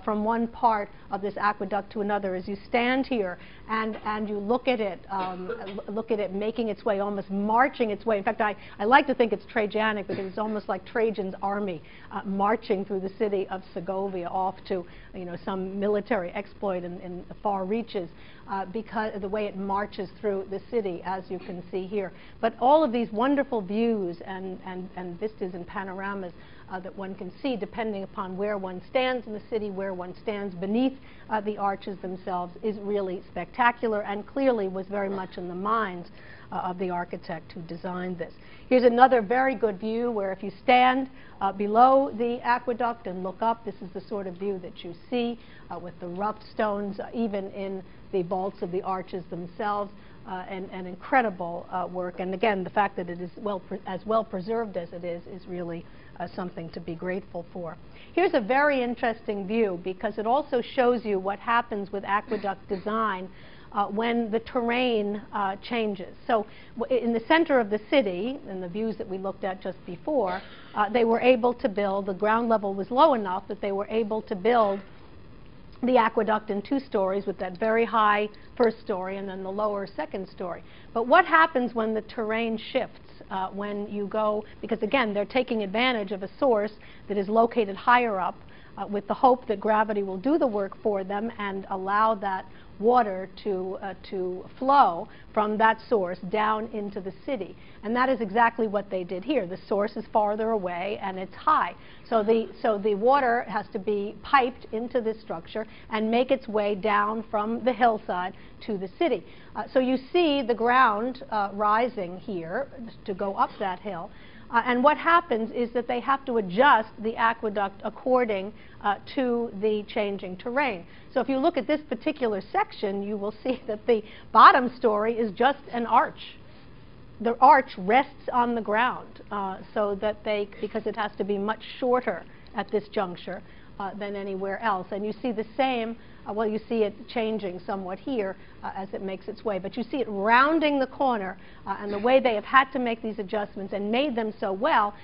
from one part of this aqueduct to another. As you stand here and you look at it making its way, almost marching its way. In fact, I like to think it's Trajanic, because it's almost like Trajan's army marching through the city of Segovia off to, you know, some military exploit in the far reaches, because of the way it marches through the city, as you can see here. But all of these wonderful views and vistas and panoramas that one can see depending upon where one stands in the city, where one stands beneath the arches themselves, is really spectacular, and clearly was very much in the minds of the architect who designed this. Here's another very good view where if you stand below the aqueduct and look up, this is the sort of view that you see with the rough stones even in the vaults of the arches themselves. And incredible work. And again, the fact that it is as well preserved as it is really something to be grateful for. Here's a very interesting view, because it also shows you what happens with aqueduct design when the terrain changes. So in the center of the city, in the views that we looked at just before, they were able to build, the ground level was low enough that they were able to build the aqueduct in 2 stories, with that very high first story and then the lower second story. But what happens when the terrain shifts? When you go, because again, they're taking advantage of a source that is located higher up with the hope that gravity will do the work for them and allow that water to flow from that source down into the city. And that is exactly what they did here. The source is farther away and it's high. So the water has to be piped into this structure and make its way down from the hillside to the city. So you see the ground rising here to go up that hill. And what happens is that they have to adjust the aqueduct according to the changing terrain. So if you look at this particular section, you will see that the bottom story is just an arch. The arch rests on the ground so that because it has to be much shorter at this juncture than anywhere else. And you see the same, well, you see it changing somewhat here as it makes its way. But you see it rounding the corner, and the way they have had to make these adjustments and made them so well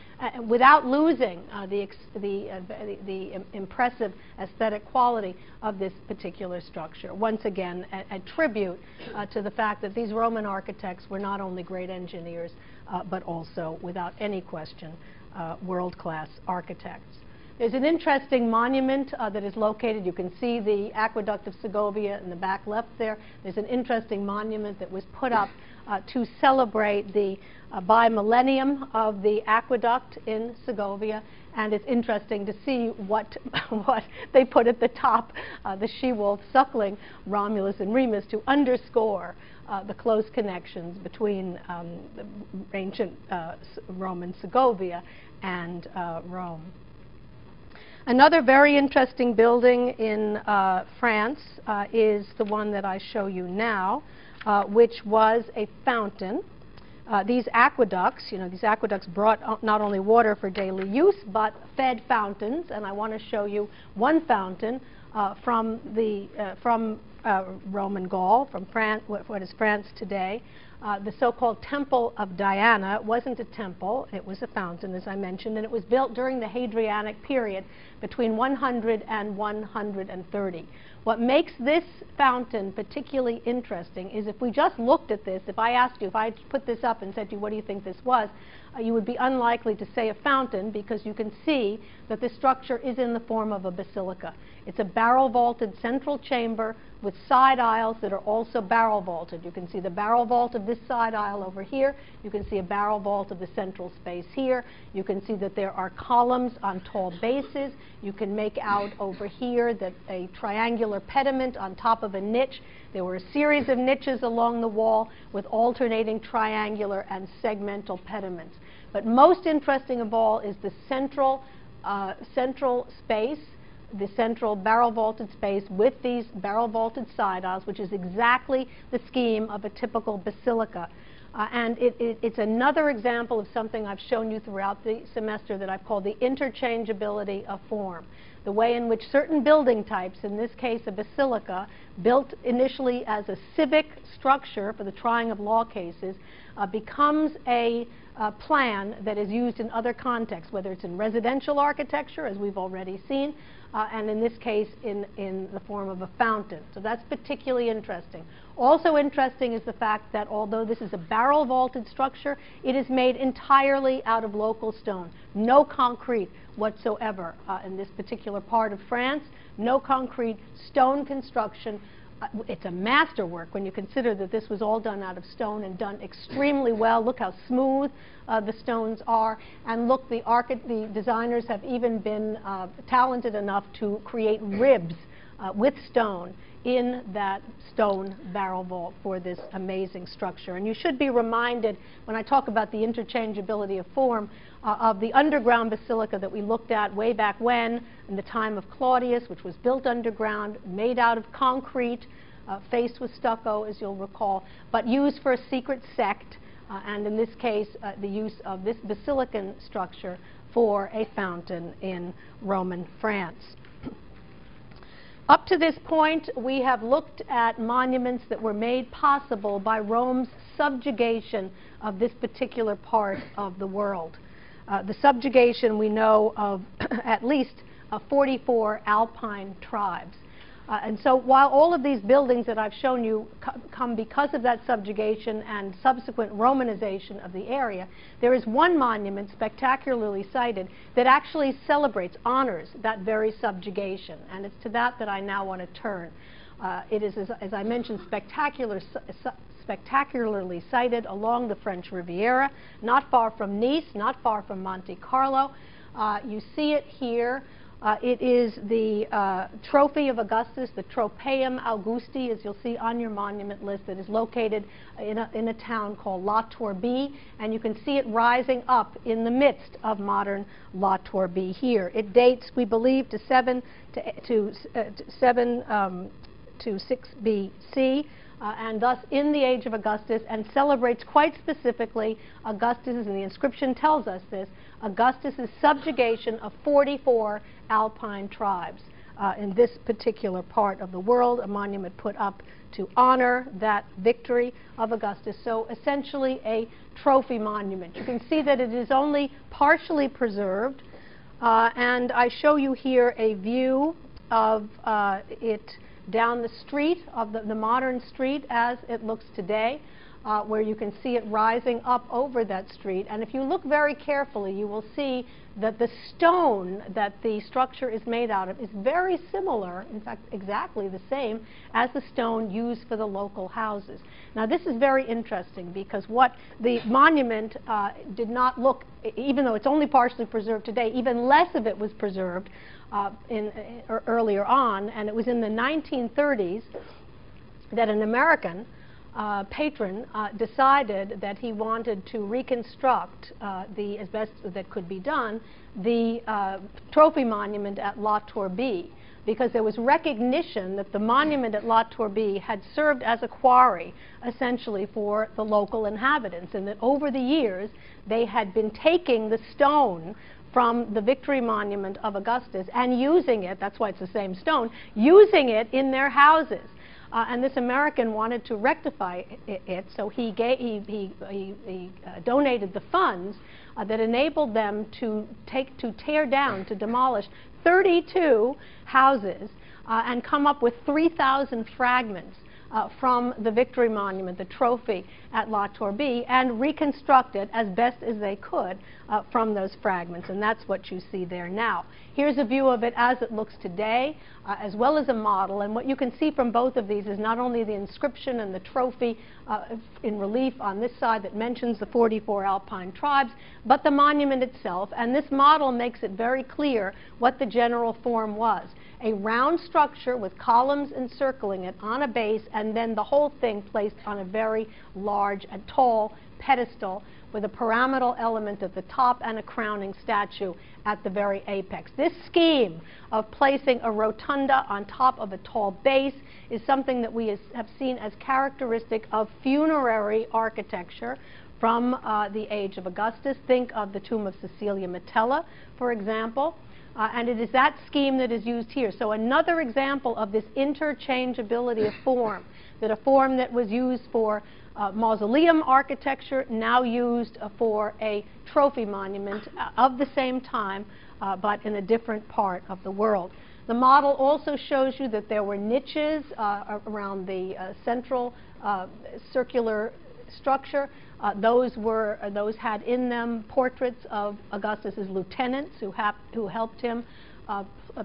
without losing the impressive aesthetic quality of this particular structure. Once again, a tribute to the fact that these Roman architects were not only great engineers, but also, without any question, world-class architects. There's an interesting monument that is located. You can see the aqueduct of Segovia in the back left there. There's an interesting monument that was put up to celebrate the bi-millennium of the aqueduct in Segovia. And it's interesting to see what they put at the top, the she-wolf suckling Romulus and Remus, to underscore the close connections between the ancient Roman Segovia and Rome. Another very interesting building in France is the one that I show you now, which was a fountain. These aqueducts brought not only water for daily use, but fed fountains. And I want to show you one fountain from Roman Gaul, from France, what is France today. The so-called Temple of Diana. It wasn't a temple, it was a fountain, as I mentioned, and it was built during the Hadrianic period between 100 and 130. What makes this fountain particularly interesting is if we just looked at this, if I asked you, if I put this up and said to you, what do you think this was, you would be unlikely to say a fountain, because you can see that the structure is in the form of a basilica. It's a barrel-vaulted central chamber with side aisles that are also barrel-vaulted. You can see the barrel vault of this side aisle over here. You can see a barrel vault of the central space here. You can see that there are columns on tall bases. You can make out over here that a triangular pediment on top of a niche. There were a series of niches along the wall with alternating triangular and segmental pediments. But most interesting of all is the central space, the central barrel-vaulted space with these barrel-vaulted side aisles, which is exactly the scheme of a typical basilica. And it's another example of something I've shown you throughout the semester that I've called the interchangeability of form. The way in which certain building types, in this case a basilica, built initially as a civic structure for the trying of law cases, becomes a plan that is used in other contexts, whether it's in residential architecture, as we've already seen, and in this case in the form of a fountain. So that's particularly interesting. Also interesting is the fact that although this is a barrel vaulted structure, it is made entirely out of local stone. No concrete whatsoever in this particular part of France. No concrete, stone construction. It's a masterwork when you consider that this was all done out of stone and done extremely well. Look how smooth the stones are. And look, the designers have even been talented enough to create ribs with stone in that stone barrel vault for this amazing structure. And you should be reminded, when I talk about the interchangeability of form, of the underground basilica that we looked at way back when, in the time of Claudius, which was built underground, made out of concrete, faced with stucco, as you'll recall, but used for a secret sect, and in this case, the use of this basilican structure for a fountain in Roman France. Up to this point, we have looked at monuments that were made possible by Rome's subjugation of this particular part of the world. The subjugation, we know, of at least 44 alpine tribes. And so while all of these buildings that I've shown you come because of that subjugation and subsequent Romanization of the area, there is one monument spectacularly sited that actually celebrates, honors that very subjugation. And it's to that that I now want to turn. It is, as I mentioned, spectacularly sited along the French Riviera, not far from Nice, not far from Monte Carlo. You see it here. It is the trophy of Augustus, the Tropaeum Augusti, as you'll see on your monument list, that is located in a town called La Turbie, and you can see it rising up in the midst of modern La Turbie here. It dates, we believe, to 7 to 6 BC. And thus in the age of Augustus, and celebrates quite specifically Augustus's, and the inscription tells us this, Augustus's subjugation of 44 alpine tribes in this particular part of the world, a monument put up to honor that victory of Augustus. So essentially a trophy monument. You can see that it is only partially preserved, and I show you here a view of it down the street, of the modern street as it looks today, where you can see it rising up over that street. And if you look very carefully, you will see that the stone that the structure is made out of is very similar, in fact exactly the same, as the stone used for the local houses. Now this is very interesting because what the monument did not look, even though it's only partially preserved today, even less of it was preserved earlier on, and it was in the 1930s that an American patron decided that he wanted to reconstruct as best that could be done, the trophy monument at La Turbie, because there was recognition that the monument at La Turbie had served as a quarry, essentially, for the local inhabitants, and that over the years they had been taking the stone from the victory monument of Augustus and using it, that's why it's the same stone, using it in their houses. And this American wanted to rectify it, so he donated the funds that enabled them to tear down, to demolish 32 houses and come up with 3,000 fragments from the victory monument, the trophy at La Turbie, and reconstruct it as best as they could from those fragments. And that's what you see there now. Here's a view of it as it looks today, as well as a model. And what you can see from both of these is not only the inscription and the trophy in relief on this side that mentions the 44 alpine tribes, but the monument itself. And this model makes it very clear what the general form was. A round structure with columns encircling it on a base, and then the whole thing placed on a very large and tall pedestal with a pyramidal element at the top and a crowning statue at the very apex. This scheme of placing a rotunda on top of a tall base is something that we have seen as characteristic of funerary architecture from the age of Augustus. Think of the tomb of Cecilia Metella, for example. And it is that scheme that is used here. So another example of this interchangeability of form that a form that was used for mausoleum architecture now used for a trophy monument of the same time, but in a different part of the world. The model also shows you that there were niches around the central circular structure. Those had in them portraits of Augustus's lieutenants who helped him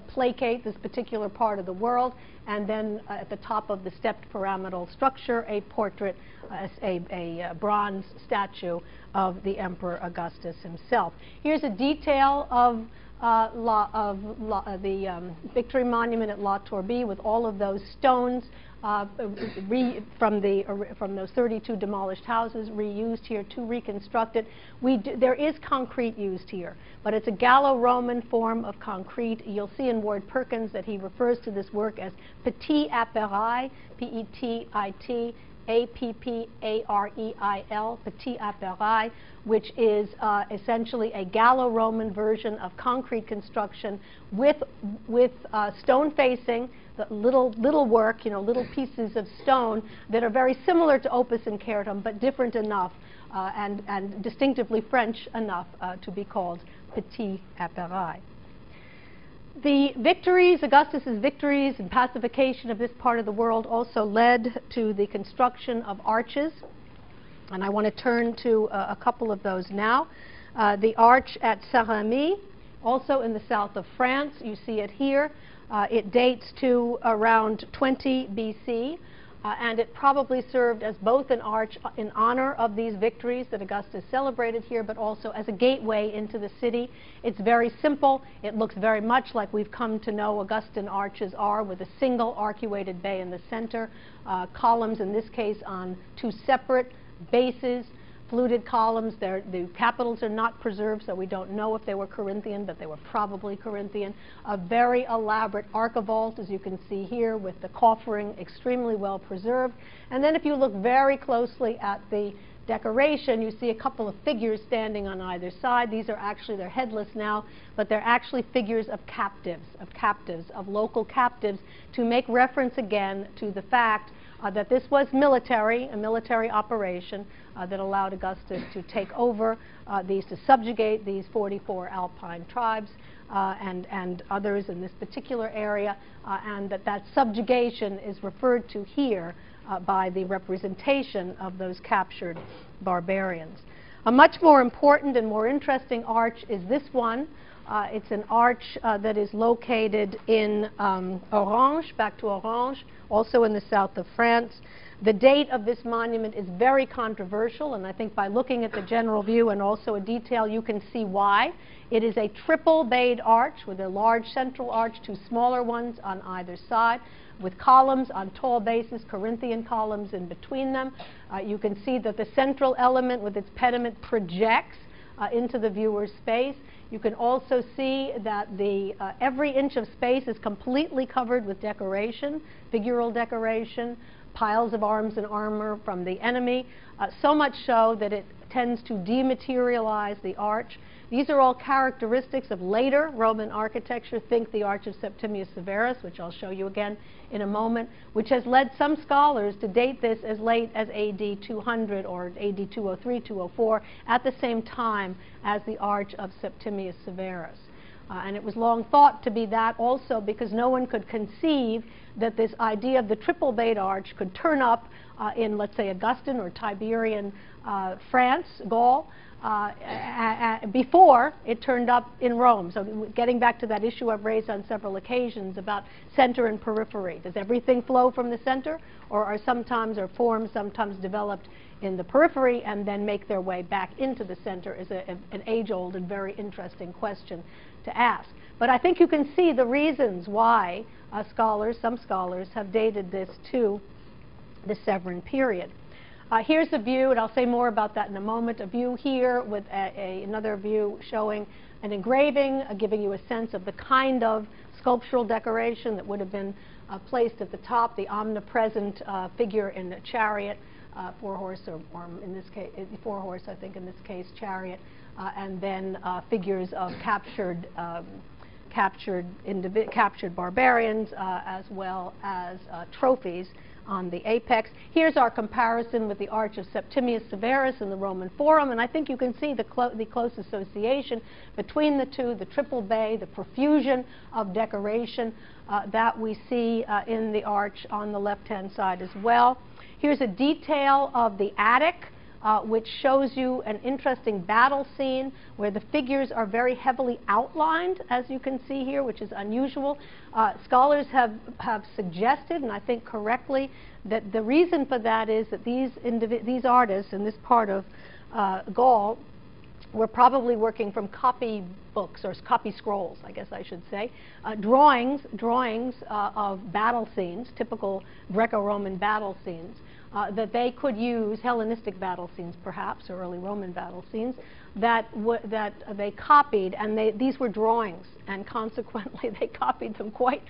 placate this particular part of the world, and then at the top of the stepped pyramidal structure, a portrait, a bronze statue of the Emperor Augustus himself. Here's a detail of the Victory Monument at La Turbie with all of those stones from those 32 demolished houses reused here to reconstruct it. There is concrete used here, but it's a Gallo-Roman form of concrete. You'll see in Ward Perkins that he refers to this work as petit appareil, P-E-T-I-T, A-P-P-A-R-E-I-L, petit appareil, which is essentially a Gallo-Roman version of concrete construction with stone facing, the little work, little pieces of stone that are very similar to opus incertum, but different enough and distinctively French enough to be called petit appareil. The victories, Augustus's victories and pacification of this part of the world also led to the construction of arches. And I want to turn to a couple of those now. The arch at Saint-Rémy, also in the south of France. You see it here. It dates to around 20 BC. And it probably served as both an arch in honor of these victories that Augustus celebrated here, but also as a gateway into the city. It's very simple. It looks very much like we've come to know Augustan arches are, with a single arcuated bay in the center, columns in this case on two separate bases, fluted columns. The capitals are not preserved, so we don't know if they were Corinthian, but they were probably Corinthian. A very elaborate archivolt, as you can see here, with the coffering extremely well preserved. And then if you look very closely at the decoration, you see a couple of figures standing on either side. These are actually, they're headless now, but they're actually figures of captives, of local captives, to make reference again to the fact that this was a military operation that allowed Augustus to take over to subjugate these 44 Alpine tribes and others in this particular area, and that subjugation is referred to here by the representation of those captured barbarians. A much more important and more interesting arch is this one. It's an arch that is located in Orange, back to Orange, also in the south of France. The date of this monument is very controversial, and I think by looking at the general view and also a detail, you can see why. It is a triple-bayed arch with a large central arch, two smaller ones on either side, with columns on tall bases, Corinthian columns in between them. You can see that the central element with its pediment projects into the viewer's space. You can also see that every inch of space is completely covered with decoration, figural decoration, piles of arms and armor from the enemy, so much so that it tends to dematerialize the arch. These are all characteristics of later Roman architecture. Think the Arch of Septimius Severus, which I'll show you again in a moment, which has led some scholars to date this as late as AD 200 or AD 203, 204, at the same time as the Arch of Septimius Severus. And it was long thought to be that also because no one could conceive that this idea of the triple-bayed arch could turn up in, let's say, Augustan or Tiberian France, Gaul, before it turned up in Rome. So getting back to that issue I've raised on several occasions about center and periphery. Does everything flow from the center, or are forms sometimes developed in the periphery and then make their way back into the center? Is an age-old and very interesting question to ask. But I think you can see the reasons why some scholars have dated this to the Severan period. Here's a view, and I'll say more about that in a moment, a view here with another view showing an engraving, giving you a sense of the kind of sculptural decoration that would have been placed at the top, the omnipresent figure in a chariot, four-horse, or in this case, four-horse, I think in this case, chariot, and then figures of captured barbarians, as well as trophies on the apex. Here's our comparison with the Arch of Septimius Severus in the Roman Forum, and I think you can see the close association between the two, the triple bay, the profusion of decoration that we see in the arch on the left-hand side as well. Here's a detail of the attic, which shows you an interesting battle scene where the figures are very heavily outlined, as you can see here, which is unusual. Scholars have suggested, and I think correctly, that the reason for that is that these artists in this part of Gaul were probably working from copy books or copy scrolls, I guess I should say, drawings of battle scenes, typical Greco-Roman battle scenes, that they could use, Hellenistic battle scenes perhaps, or early Roman battle scenes, that they copied, and these were drawings, and consequently they copied them quite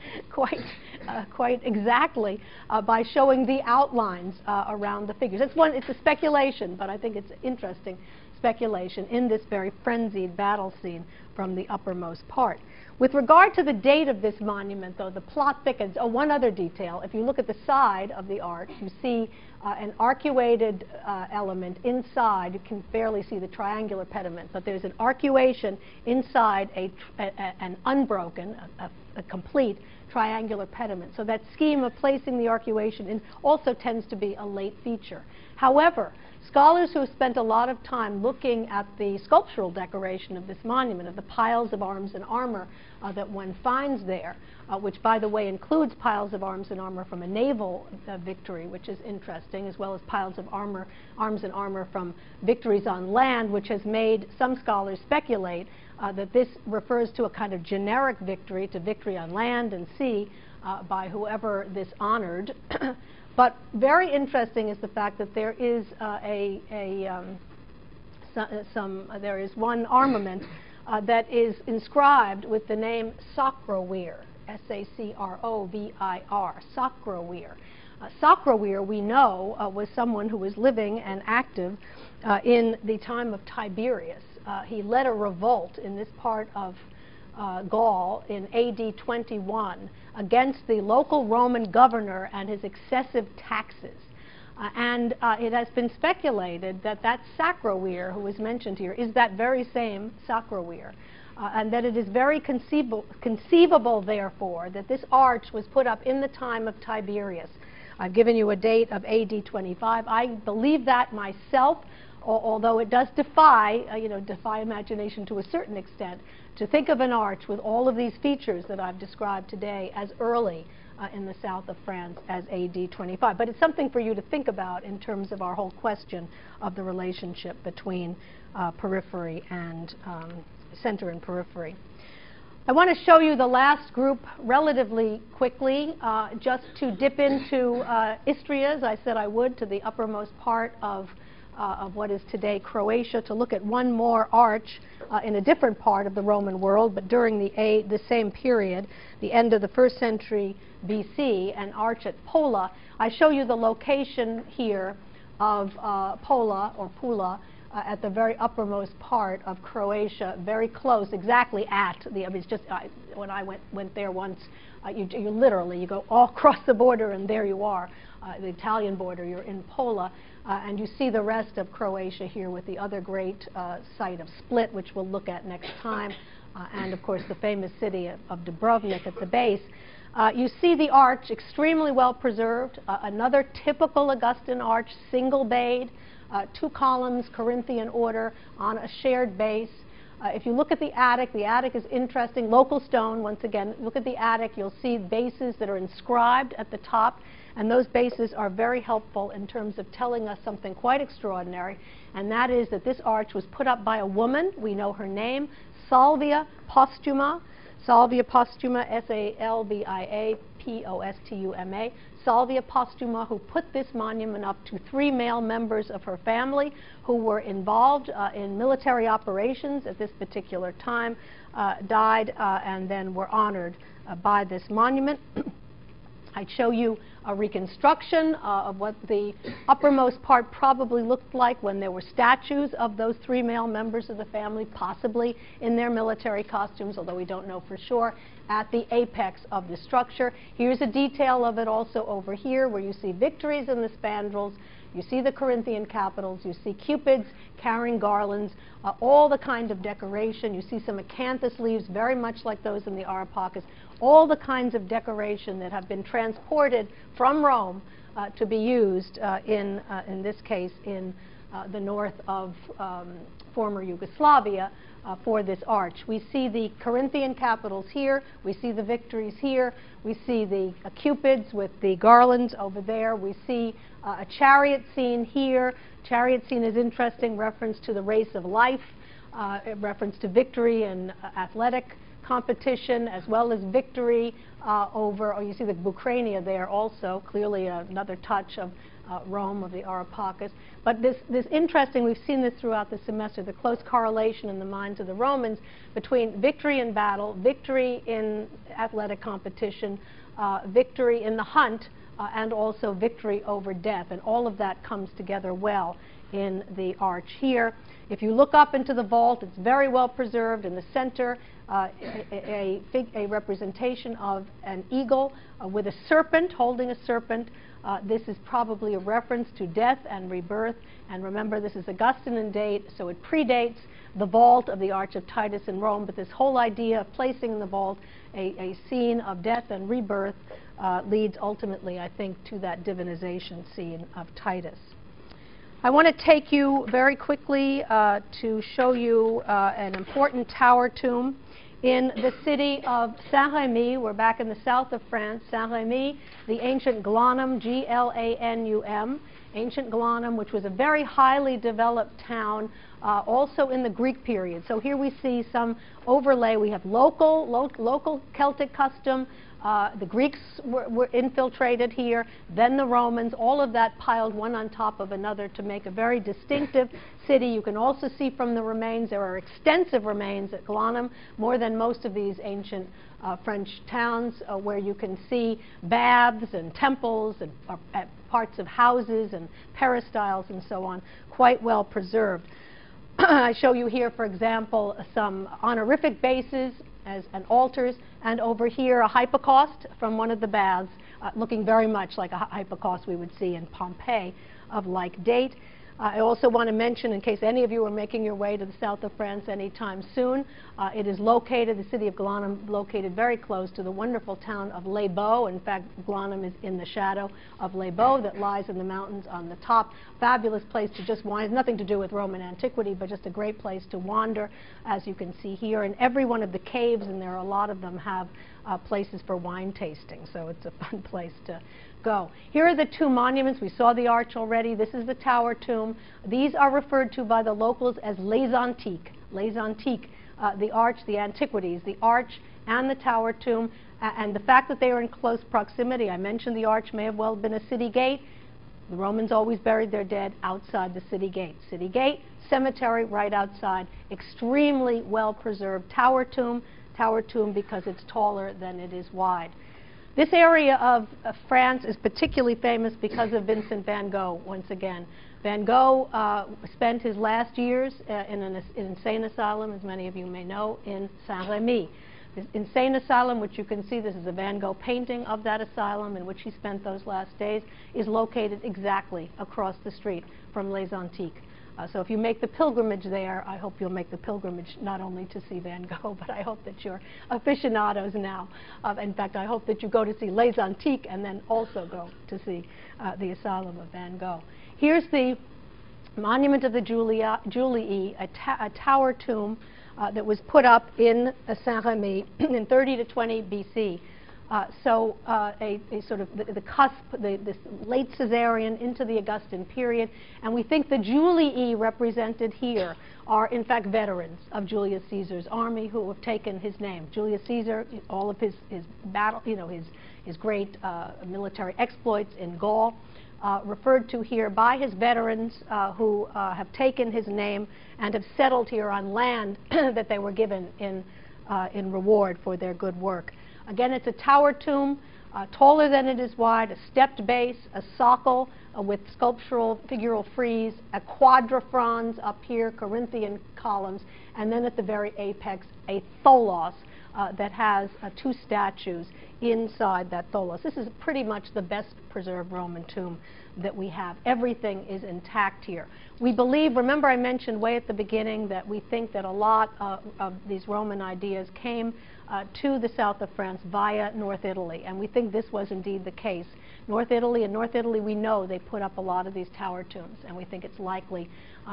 exactly by showing the outlines around the figures. It's a speculation, but I think it's interesting speculation in this very frenzied battle scene from the uppermost part. With regard to the date of this monument, though, the plot thickens. Oh, one other detail. If you look at the side of the arch, you see an arcuated element inside. You can barely see the triangular pediment, but there's an arcuation inside an unbroken, a complete triangular pediment. So that scheme of placing the arcuation in also tends to be a late feature. However, scholars who have spent a lot of time looking at the sculptural decoration of this monument, of the piles of arms and armor that one finds there, which, by the way, includes piles of arms and armor from a naval victory, which is interesting, as well as piles of arms and armor from victories on land, which has made some scholars speculate that this refers to a kind of generic victory, to victory on land and sea by whoever this honored. But very interesting is the fact that there is there is one armament that is inscribed with the name Sacrovir, S-A-C-R-O-V-I-R, Sacrovir. Sacrovir, we know, was someone who was living and active in the time of Tiberius. He led a revolt in this part of Gaul in AD 21 against the local Roman governor and his excessive taxes. And it has been speculated that that Sacrovir, who is mentioned here, is that very same Sacrovir, and that it is very conceivable, therefore, that this arch was put up in the time of Tiberius. I've given you a date of AD 25. I believe that myself, although it does defy imagination to a certain extent, to think of an arch with all of these features that I've described today as early in the south of France as AD 25. But it's something for you to think about in terms of our whole question of the relationship between periphery and center and periphery. I want to show you the last group relatively quickly, just to dip into Istria, as I said I would, to the uppermost part of what is today Croatia, to look at one more arch in a different part of the Roman world, but during the same period, the end of the 1st century BC, an arch at Pola. I show you the location here of Pola, or Pula, at the very uppermost part of Croatia, very close, exactly at the, I mean, it's just, when I went there once, you literally, you go all across the border and there you are, the Italian border, you're in Pola, and you see the rest of Croatia here with the other great site of Split, which we'll look at next time, and of course the famous city of Dubrovnik at the base. You see the arch extremely well preserved, another typical Augustan arch, single bayed, 2 columns, Corinthian order, on a shared base. If you look at the attic is interesting. Local stone, once again, look at the attic, you'll see bases that are inscribed at the top, and those bases are very helpful in terms of telling us something quite extraordinary, and that is that this arch was put up by a woman. We know her name, Salvia Postuma. Salvia Postuma, S-A-L-V-I-A-P-O-S-T-U-M-A. Salvia Postuma, who put this monument up to 3 male members of her family who were involved in military operations at this particular time, died and then were honored by this monument. I'd show you a reconstruction of what the uppermost part probably looked like when there were statues of those 3 male members of the family, possibly in their military costumes, although we don't know for sure, at the apex of the structure. Here's a detail of it also over here, where you see victories in the spandrels. You see the Corinthian capitals. You see cupids carrying garlands, all the kind of decoration. You see some acanthus leaves, very much like those in the Areopagus. All the kinds of decoration that have been transported from Rome to be used in this case, in the north of former Yugoslavia for this arch. We see the Corinthian capitals here. We see the victories here. We see the cupids with the garlands over there. We see a chariot scene here. Chariot scene is interesting, reference to the race of life, reference to victory in athletic competition, as well as victory over, you see the Bucrania there also, clearly another touch of Rome, of the Areopagus. But this interesting, we've seen this throughout the semester, the close correlation in the minds of the Romans between victory in battle, victory in athletic competition, victory in the hunt, and also victory over death. And all of that comes together well in the arch here. If you look up into the vault, it's very well preserved. In the center, a representation of an eagle with a serpent, holding a serpent. This is probably a reference to death and rebirth. And remember, this is Augustan in date, so it predates the vault of the Arch of Titus in Rome. But this whole idea of placing in the vault a scene of death and rebirth leads ultimately, I think, to that divinization scene of Titus. I want to take you very quickly to show you an important tower tomb in the city of Saint-Rémy. We're back in the south of France. Saint-Rémy, the ancient Glanum, G-L-A-N-U-M, ancient Glanum, which was a very highly developed town, also in the Greek period. So here we see some overlay. We have local Celtic custom. The Greeks were infiltrated here, then the Romans, all of that piled one on top of another to make a very distinctive city. You can also see from the remains, there are extensive remains at Glanum, more than most of these ancient French towns, where you can see baths and temples and parts of houses and peristyles and so on, quite well preserved. I show you here, for example, some honorific bases and altars, and over here a hypocaust from one of the baths, looking very much like a hypocaust we would see in Pompeii of like date. I also want to mention, in case any of you are making your way to the south of France anytime soon, it is located, the city of Glanum, located very close to the wonderful town of Les Baux. In fact, Glanum is in the shadow of Les Baux that lies in the mountains on the top. Fabulous place to just wander, nothing to do with Roman antiquity, but just a great place to wander, as you can see here. And every one of the caves, and there are a lot of them, have places for wine tasting, so it's a fun place to go. Here are the two monuments. We saw the arch already. This is the tower tomb. These are referred to by the locals as les antiques. Les antiques, the arch, the antiquities, the arch and the tower tomb. And the fact that they are in close proximity, I mentioned the arch may have well been a city gate. The Romans always buried their dead outside the city gate. City gate, cemetery right outside. Extremely well preserved tower tomb because it's taller than it is wide. This area of France is particularly famous because of Vincent van Gogh, once again. Van Gogh spent his last years in an insane asylum, as many of you may know, in Saint-Rémy. This insane asylum, which you can see, this is a Van Gogh painting of that asylum in which he spent those last days, is located exactly across the street from Les Antiques. So if you make the pilgrimage there, I hope you'll make the pilgrimage not only to see Van Gogh, but I hope that you're aficionados now. In fact, I hope that you go to see Les Antiques and then also go to see the Asylum of Van Gogh. Here's the Monument of the Julii, a tower tomb that was put up in Saint-Rémy in 30 to 20 BC. So a sort of the cusp, this late Caesarian into the Augustan period. And we think the Julii represented here are in fact veterans of Julius Caesar's army who have taken his name. Julius Caesar, all of his battle, his great military exploits in Gaul, referred to here by his veterans who have taken his name and have settled here on land that they were given in reward for their good work. Again, it's a tower tomb. taller than it is wide, a stepped base, a socle with sculptural figural frieze, a quadrafrons up here, Corinthian columns, and then at the very apex, a tholos that has two statues inside that tholos. This is pretty much the best preserved Roman tomb that we have. Everything is intact here. We believe, remember I mentioned way at the beginning that we think that a lot of these Roman ideas came to the south of France via North Italy, and we think this was indeed the case. North Italy, we know they put up a lot of these tower tombs, and we think it's likely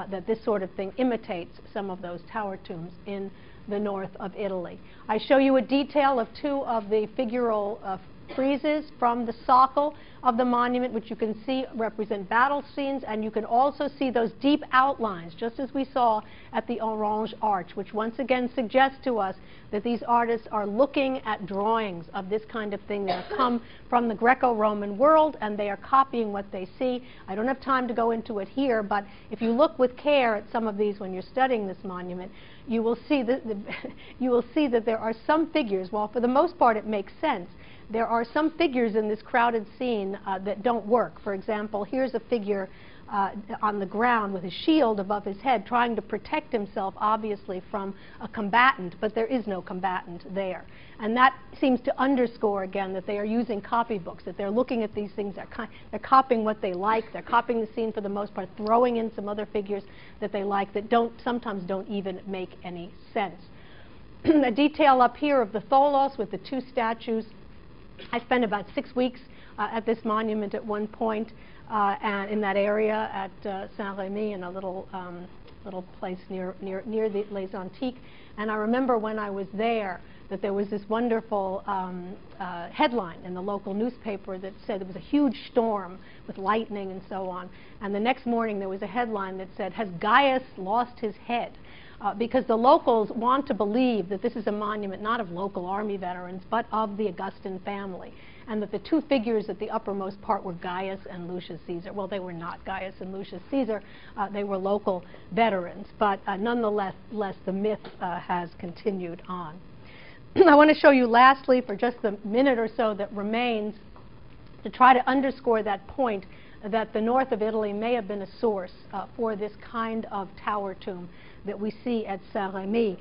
that this sort of thing imitates some of those tower tombs in the north of Italy. I show you a detail of two of the figural friezes from the socle of the monument, which you can see represent battle scenes, and you can also see those deep outlines, just as we saw at the Orange Arch, which once again suggests to us that these artists are looking at drawings of this kind of thing that have come from the Greco-Roman world, and they are copying what they see. I don't have time to go into it here, but if you look with care at some of these when you're studying this monument, you will see that there are some figures, while for the most part it makes sense, there are some figures in this crowded scene that don't work. For example, here's a figure on the ground with a shield above his head trying to protect himself, obviously, from a combatant, but there is no combatant there. And that seems to underscore, again, that they are using copybooks, that they're looking at these things, they're copying what they like, they're copying the scene for the most part, throwing in some other figures that they like that sometimes don't even make any sense. A detail up here of the tholos with the two statues. I spent about 6 weeks at this monument at one point, and in that area at Saint-Rémy, in a little place near the Les Antiques. And I remember when I was there that there was this wonderful headline in the local newspaper that said there was a huge storm with lightning and so on. And the next morning there was a headline that said, "Has Gaius lost his head?" Because the locals want to believe that this is a monument not of local army veterans, but of the Augustan family, and that the two figures at the uppermost part were Gaius and Lucius Caesar. Well, they were not Gaius and Lucius Caesar. They were local veterans, but nonetheless, the myth has continued on. I want to show you lastly, for just the minute or so that remains, to try to underscore that point that the north of Italy may have been a source for this kind of tower tomb that we see at Saint-Rémy.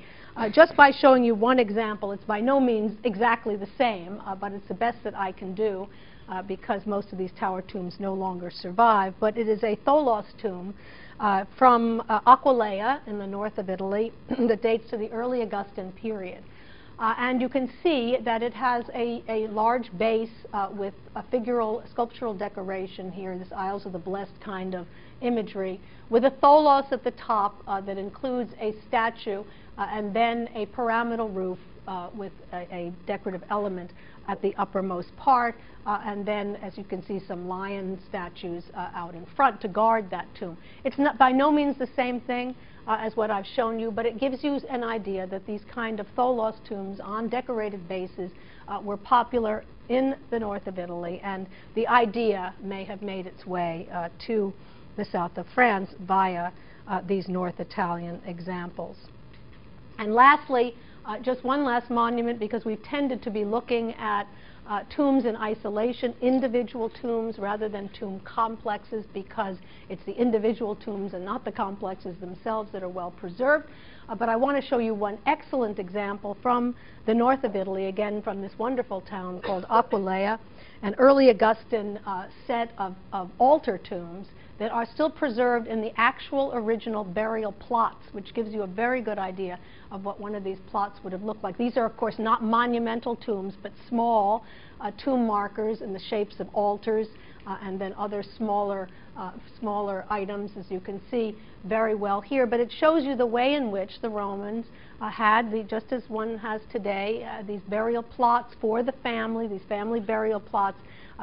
Just by showing you one example, it's by no means exactly the same, but it's the best that I can do because most of these tower tombs no longer survive. But it is a tholos tomb from Aquileia in the north of Italy that dates to the early Augustan period. And you can see that it has a large base with a sculptural decoration here, this Isles of the Blessed kind of imagery, with a tholos at the top that includes a statue and then a pyramidal roof with a decorative element at the uppermost part, and then, as you can see, some lion statues out in front to guard that tomb. It's not by no means the same thing as what I've shown you, but it gives you an idea that these kind of tholos tombs on decorated bases were popular in the north of Italy, and the idea may have made its way to the south of France via these North Italian examples. And lastly, just one last monument, because we've tended to be looking at tombs in isolation, individual tombs rather than tomb complexes, because it's the individual tombs and not the complexes themselves that are well preserved. But I want to show you one excellent example from the north of Italy, again from this wonderful town called Aquileia, an early Augustan set of altar tombs that are still preserved in the actual original burial plots, which gives you a very good idea of what one of these plots would have looked like. These are, of course, not monumental tombs, but small tomb markers in the shapes of altars and then other smaller items, as you can see very well here. But it shows you the way in which the Romans had, just as one has today, these burial plots for the family, these family burial plots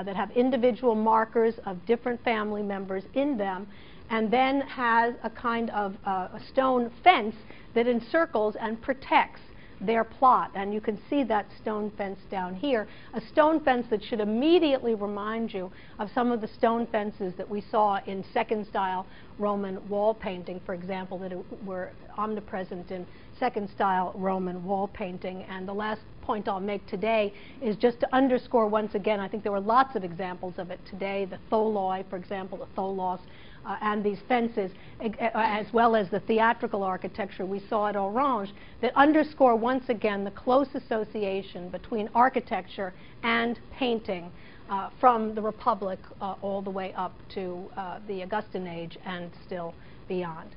that have individual markers of different family members in them, and then has a kind of a stone fence that encircles and protects their plot. And you can see that stone fence down here, a stone fence that should immediately remind you of some of the stone fences that we saw in second style Roman wall painting, for example, that were omnipresent in second-style Roman wall painting. And the last point I'll make today is just to underscore once again, I think there were lots of examples of it today, the tholoi, for example, the tholos, and these fences, as well as the theatrical architecture we saw at Orange, that underscore once again the close association between architecture and painting from the Republic all the way up to the Augustan Age and still beyond.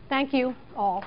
Thank you all.